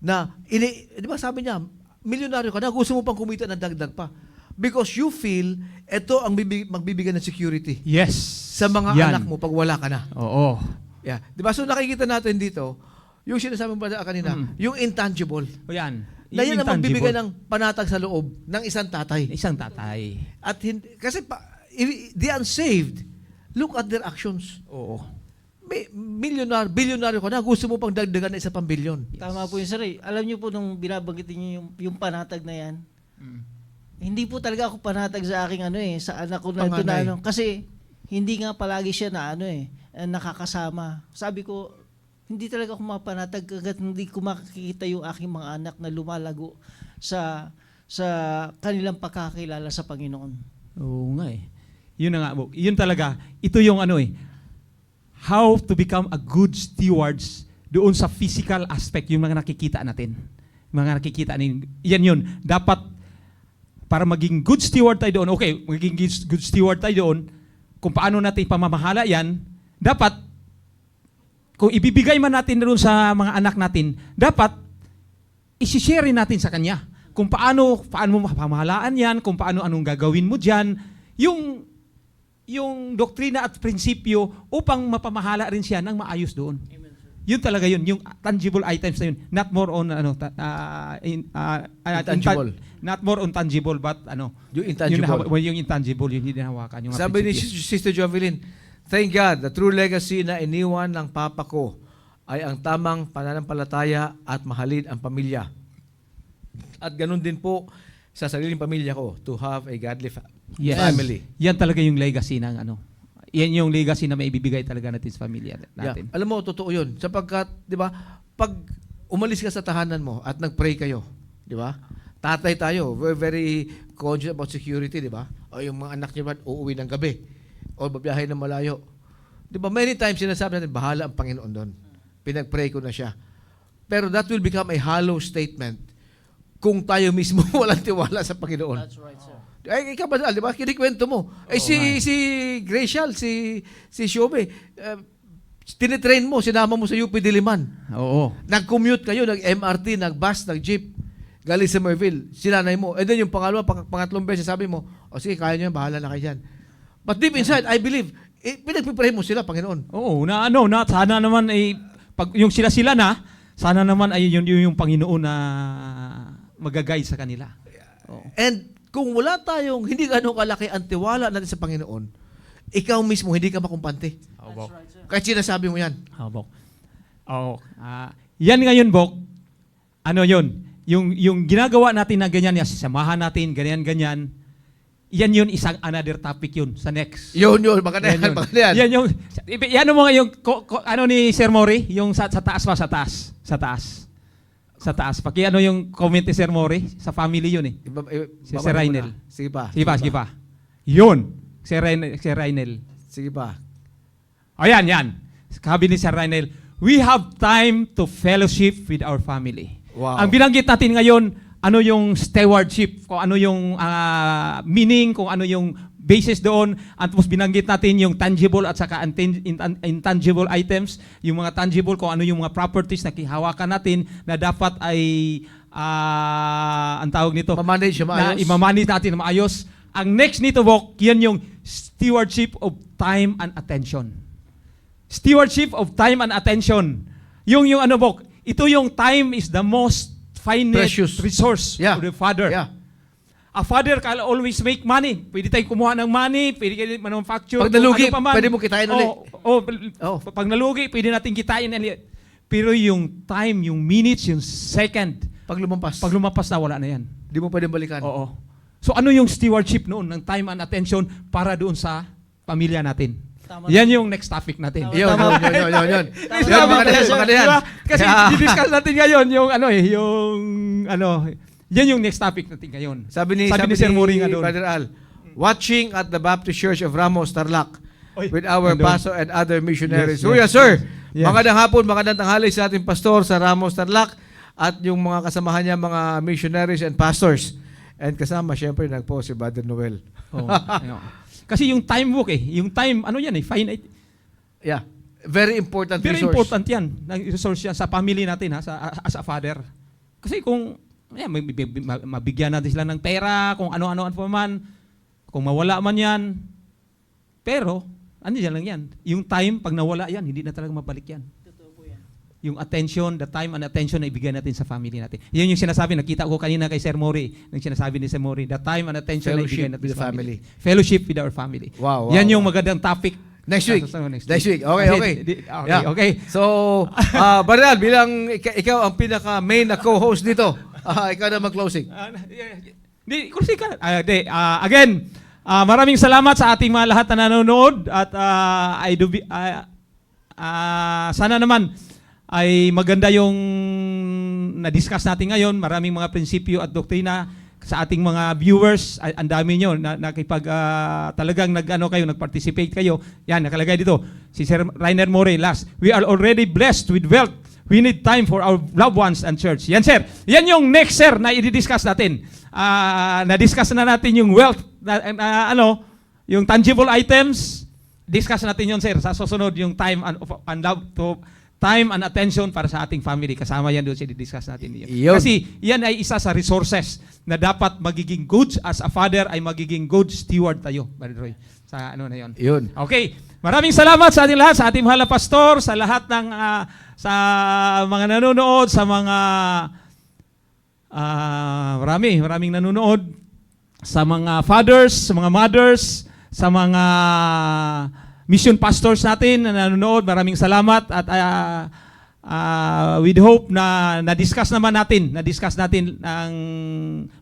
na, di ba sabi niya, milyonaryo ka na, gusto mo pang kumita ng dagdag pa. Because you feel, ito ang magbibigay ng security Yes. sa mga Yan. anak mo pag wala ka na. Oo. Yeah. Di ba? So nakikita natin dito, yung sinasabi mo pa kanina, yung intangible. O yan. Na yan Yung ang magbibigay intangible. ng panatag sa loob ng isang tatay. Isang tatay. At kasi the unsaved, look at their actions. Oo. May bilyonaryo ka na, gusto mo pang dagdagan na isa pang bilyon. Tama po yun, sir. Alam niyo po nung binabanggit niyo yung panatag na yan, hindi po talaga ako panatag sa aking sa anak ko na ito Panganay. na kasi hindi nga palagi siya na nakakasama. Sabi ko, hindi talaga ako mapanatag hanggat hindi ko makikita yung aking mga anak na lumalago sa kanilang pagkakilala sa Panginoon. Oo nga eh. Yun na nga. Yun talaga. Ito yung how to become a good stewards doon sa physical aspect, yung mga nakikita natin. mga nakikita ninyo. Yan yun. Dapat, para maging good steward tayo doon, okay, maging good steward tayo doon, kung paano natin pamamahala yan, dapat, kung ibibigay man natin doon sa mga anak natin, dapat, isi-share natin sa kanya. Kung paano mo pamahalaan yan, kung paano anong gagawin mo dyan, yung doktrina at prinsipyo upang mapamahala rin siya ng maayos doon. Yun talaga yun, yung tangible items na yun. Not more on Intangible. Not more on tangible, but Yung intangible. yung intangible, yun hindi hawakan. Yung mga Sabi ni prinsipyo. Sister Jovelyn, thank God, the true legacy na iniwan ng papa ko ay ang tamang pananampalataya at mahalin ang pamilya. At ganun din po sa sariling pamilya ko, to have a godly family. Yan talaga yung legacy ng yan yung legacy na maibibigay talaga natin sa pamilya natin. Yeah. Alam mo, totoo yun. Sapagkat, di ba, pag umalis ka sa tahanan mo at nag-pray kayo, di ba? Tatay tayo, we're very conscious about security, di ba? O yung mga anak niyo ba, uuwi ng gabi o babiyahe ng malayo. Di ba, many times sinasabi natin, bahala ang Panginoon doon. Pinag-pray ko na siya. Pero that will become a hollow statement kung tayo mismo walang tiwala sa Panginoon. That's right, sir. Ay, ikaw ba, di ba? Kinikwento mo. Si Gracial, si Shobe, tinitrain mo, sinama mo sa UP Diliman. Oo. Nag-commute kayo, nag-MRT, nag-bus, nag-jeep, galing sa Merville, sinanay mo. And then yung pangalawa, pangatlong beses, sabi mo, o sige, kaya nyo yan, bahala na kayo dyan. But deep inside, I believe, pinagpipray mo sila, Panginoon. Oo, sana naman ay, pag yung sila na, sana naman ay yung Panginoon na magagay sa kanila. Oo. And kung wala tayong, hindi gano'ng kalaki ang tiwala natin sa Panginoon, ikaw mismo hindi ka makumpante. That's right, sir. Kahit sinasabi mo yan. Bok. Oo. Yan ngayon, Bok, yun, yung ginagawa natin na ganyan, samahan natin, ganyan, yan isang another topic yun sa next. Yun, baka na yan, baka na yan. Yan mo nga yung, ni Sir Mori, yung sa taas pa, sa taas. Sa taas. Paki yung comment ni Sir Mori, sa family yun Si Sir Rainel. Sige pa. Sige pa. Yun. Sir Rainel. Sige pa. O yan. Sabi ni Sir Rainel, we have time to fellowship with our family. Wow. Ang binanggit natin ngayon, yung stewardship, kung ano yung meaning, kung ano yung basis doon, at tapos binanggit natin yung tangible at saka intangible items, yung mga tangible, kung ano yung mga properties na kihawakan natin na dapat ay, ang tawag nito, Mamanage na imamanage natin na maayos. Ang next nito, Bok, yan yung stewardship of time and attention. Stewardship of time and attention. Yung Bok, ito yung time is the most finite precious resource of the Father. Yeah. A father can always make money. Pwede tayong kumuha ng money, pwede kayo manufacture. Pag nalugi, ano pa man. pwede mo kitain ulit. Pag nalugi, pwede natin kitain ulit. Pero yung time, yung minutes, yung second, Pag lumampas, na, wala na yan. di mo pwedeng balikan. Oo. So ano yung stewardship noon ng time and attention para doon sa pamilya natin? Tama. Yan yung next topic natin. Yun. Yun, baka na yan. Kasi di-discuss natin ngayon yan yung next topic natin ngayon. Sabi ni Sir Mori nga doon. Brother Al, watching at the Baptist Church of Ramos, Tarlac, with our nandun. pastor and other missionaries. Yes, So, yes. yes, sir. Yes. Magandang hapon, magandang tanghali sa ating pastor sa Ramos, Tarlac at yung mga kasamahan niya, mga missionaries and pastors. And kasama, syempre, nagpo si Brother Noel. Kasi yung time book yung time, finite. Yeah. Very important Very resource. important yan. Resource yan sa family natin, as a father. Kasi kung mabigyan natin sila ng pera, kung ano-ano pa man, kung mawala man yan, pero, yan lang yan. Yung time, pag nawala yan, hindi na talaga mabalik yan. Totoo po yan. Yung attention, the time and attention na ibigay natin sa family natin. Yan yung sinasabi, nakita ko kanina kay Sir Mori, nang sinasabi ni Sir Mori, the time and attention na ibigay natin with the sa family. family. Fellowship with our family. Wow. Yan yung magandang topic. Next week. Next week. Okay. Okay. So, Brother Al, bilang ikaw ang pinaka-main na co-host dito, ikaw na mag-closing. Again, maraming salamat sa ating mga lahat na nanonood at sana naman ay maganda yung na-discuss natin ngayon. Maraming mga prinsipyo at doktrina sa ating mga viewers. Ang dami nyo talagang nag-participate kayo. Yan, nakalagay dito. Si Sir Rainer More, last. We are already blessed with wealth we need time for our loved ones and church. Yan, sir. Yan yung next, sir, na i-discuss natin. Na-discuss na natin yung wealth, yung tangible items. Discuss natin yun, sir. Sa susunod, yung time and love to time and attention para sa ating family. Kasama yan doon, i-discuss natin yun. Yun. Kasi yan ay isa sa resources na dapat magiging good as a father, ay magiging good steward tayo, Brother Roy, sa ano na yun. Yun. Okay. Maraming salamat sa ating lahat, sa ating mahal na pastor, sa lahat ng sa mga nanonood, sa mga maraming nanonood, sa mga fathers, sa mga mothers, sa mga mission pastors natin na nanonood. Maraming salamat at with hope na na-discuss natin ang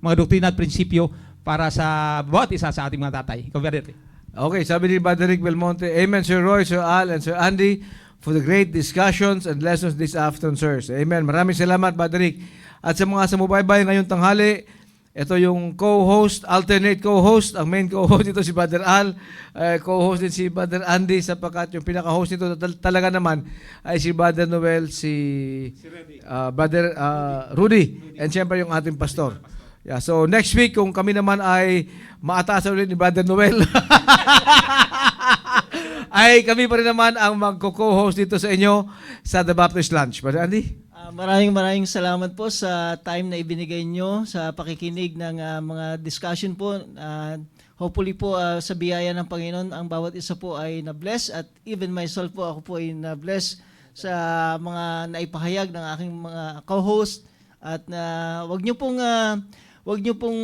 mga doktrina at prinsipyo para sa bawat isa sa ating mga tatay. Ikaw, Brother. Okay, sabi ni Brother Rick Belmonte, Amen, Sir Roy, Sir Al, and Sir Andy, for the great discussions and lessons this afternoon, sirs. Amen. Maraming salamat, Brother Rick. At sa mga sumubaybay ngayong tanghali, ito yung co-host, alternate co-host. Ang main co-host nito si Brother Al, co-host din si Brother Andy, sapagkat yung pinaka-host nito talaga naman ay si Brother Noel, si Brother Rudy, and siyempre yung ating pastor. Yeah, so next week, kung kami naman ay maatasan ulit ni Brother Noel, ay kami pa rin naman ang magko-co-host dito sa inyo sa The Baptist Lunch. Brother Andy? Maraming salamat po sa time na ibinigay nyo sa pakikinig ng mga discussion po. Hopefully po sa biyaya ng Panginoon, ang bawat isa po ay na-bless, at even myself po, ako po ay na-bless sa mga naipahayag ng aking mga co-host. At wag nyo pong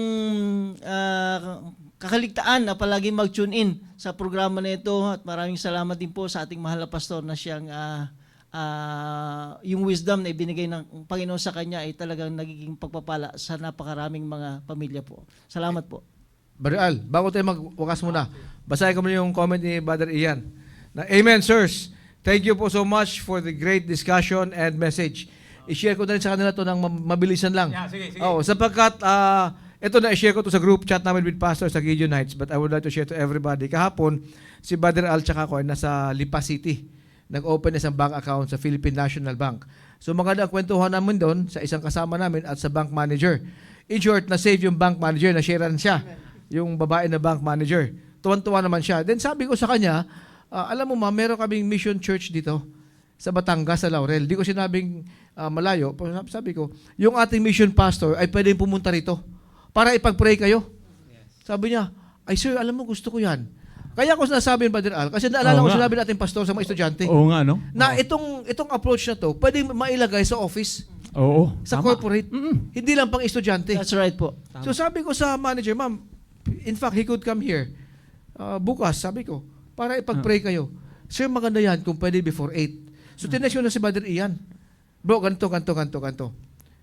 kakaligtaan na palagi mag-tune in sa programa na ito, at maraming salamat din po sa ating mahal na pastor na siyang yung wisdom na ibinigay ng Panginoon sa kanya ay talagang nagiging pagpapala sa napakaraming mga pamilya po. Salamat po. Brother Al, bago tayo magwakas muna, basahin ko muna yung comment ni Brother Ian. Na, Amen, sirs. Thank you po so much for the great discussion and message. I-share ko na rin sa kanila to ng mabilisan lang. Yeah, sige. Oh, sapagkat ito na i-share ko to sa group chat namin with pastors sa Gideon Heights, but I would like to share to everybody. Kahapon, si Brother Al tsaka ako ay nasa Lipa City. Nag-open na isang bank account sa Philippine National Bank. So maganda ang kwentuhan namin doon sa isang kasama namin at sa bank manager. In short, na-save yung bank manager, na-sharean siya. Yung babae na bank manager. Tuwan-tuwa naman siya. Then sabi ko sa kanya, alam mo ma, meron kaming mission church dito sa Batangas, sa Laurel. Di ko sinabing malayo. Sabi ko, yung ating mission pastor ay pwedeng pumunta rito para ipag-pray kayo. Sabi niya, ay sir, alam mo, gusto ko yan. Kaya ako sinasabi, Brother Al, kasi naalala ko sinabi natin pastor sa mga estudyante. Oo nga, no? Na itong approach na to, pwedeng mailagay sa office, Oo. sa Tama. corporate. Hindi lang pang estudyante. That's right po. So sabi ko sa manager, ma'am, in fact, he could come here. Bukas, sabi ko, para ipag-pray kayo. Sir, maganda yan kung pwede before 8. So tinext ko na si Brother Ian. Bro, ganito.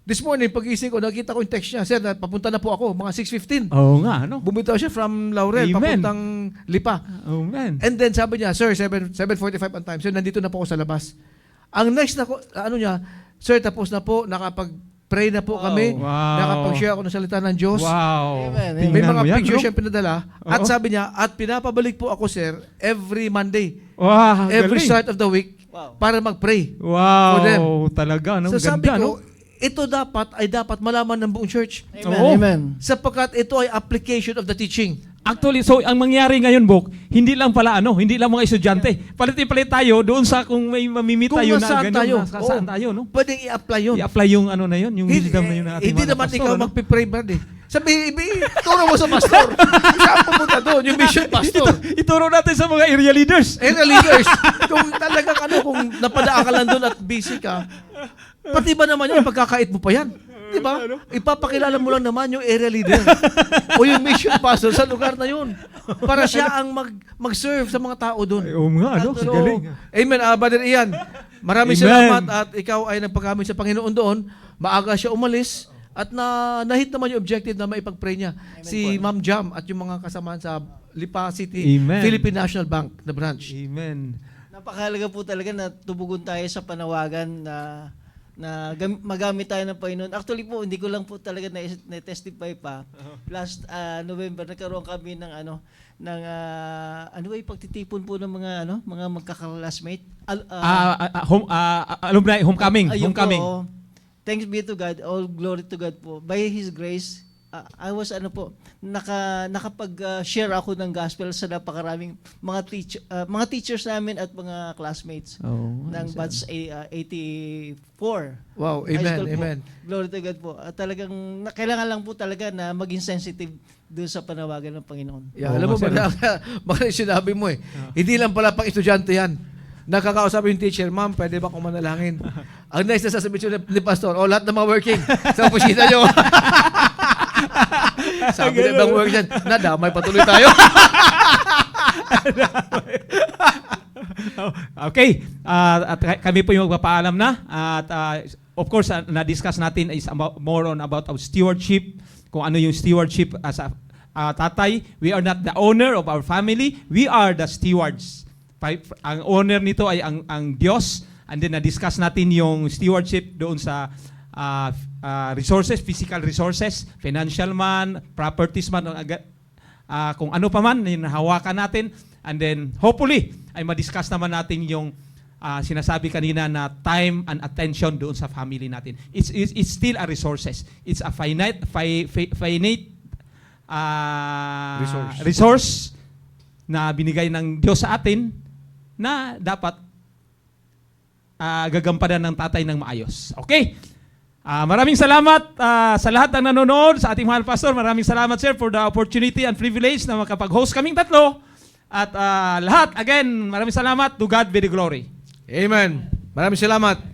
This morning, pag-ising ko, nakita ko yung text niya. Sir, papunta na po ako, mga 6:15. Oo nga, no? Bumitaw siya from Laurel, Amen. papuntang Lipa. Oh, man. And then sabi niya, sir, 7:45 ang time. Sir, nandito na po ako sa labas. Ang next na, sir, tapos na po, nakapag-pray na po kami. Wow. Nakapag-share ako ng salita ng Diyos. Wow. Amen. May Tingnan mga mo yan, pictures no? siya pinadala. At Oo. sabi niya, at pinapabalik po ako, sir, every Monday. Wow, Every galing. start of the week Wow. para mag-pray. Wow, for them. talaga, no? So sabi Ganda, ko, no? ito dapat malaman ng buong church. Amen. Oo. Amen. Sapagkat ito ay application of the teaching. Actually, so ang mangyari ngayon, Bok, hindi lang mga estudyante. Palit tayo doon sa kung may mamimit Kung tayo na nasaan ganun, tayo. nasaan Oo. tayo, no? Pwedeng i-apply yun. I-apply yung ano na yun, yung wisdom na yun ng ating Hindi mga naman pastor, ikaw no? magpipray, Brad eh. Sabi, turo mo sa pastor. Saan pupunta doon? Yung mission pastor. Ituro natin sa mga area leaders. Area leaders. Kung talagang kung napadaan ka lang doon at busy ka, pati ba naman yun, pagkakait mo pa yan? Di ba? Ipapakilala mo lang naman yung area leader o yung mission pastor sa lugar na yun para siya ang mag-serve sa mga tao doon. Oo nga, no? So, Galing. amen, Brother Ian. Maraming Amen. salamat at ikaw ay nagpagkamit sa Panginoon doon. Maaga siya umalis at nahit naman yung objective na maipag-pray niya. Si Ma'am Jam at yung mga kasamahan sa Lipa City Amen. Philippine National Bank na branch. Amen. Napakahalaga po talaga na tubugon tayo sa panawagan na magamit tayo ng Panginoon. Actually po, hindi ko lang po talaga na-testify pa. Last November, nagkaroon kami ng pagtitipon po ng mga magkaka-classmate. Alumni, homecoming. Ayun Homecoming. po, thanks be to God, all glory to God po. By His grace, I was nakapag-share ako ng gospel sa napakaraming mga teachers namin at mga classmates ng batch 84. Wow, High amen, school po. amen. Glory to God po. At talagang kailangan lang po talaga na maging sensitive doon sa panawagan ng Panginoon. Yeah, Oo, alam mo, sir. baka sinabi mo hindi lang pala pang estudyante yan. Nakakausap yung teacher, ma'am, pwede ba akong manalangin? Ang nice na sasabihin ni Pastor, lahat ng mga working sa opisina nyo. Sabi na bang work dyan, nadamay patuloy tayo. Okay. At kami po yung magpapaalam na. At of course, na-discuss natin is more on about our stewardship. Kung ano yung stewardship as a tatay. We are not the owner of our family. We are the stewards. Ang owner nito ay ang Diyos. And then na-discuss natin yung stewardship doon sa resources, physical resources, financial man, properties man, kung ano pa man, yung hawakan natin. And then, hopefully, ay ma-discuss naman natin yung sinasabi kanina na time and attention doon sa family natin. It's still a resources. It's a finite resource na binigay ng Diyos sa atin na dapat gagampanan ng tatay ng maayos. Okay? Maraming salamat sa lahat ng nanonood, sa ating mahal pastor. Maraming salamat, sir, for the opportunity and privilege na makapag-host kaming tatlo. At lahat, again, maraming salamat. To God be the glory. Amen. Maraming salamat.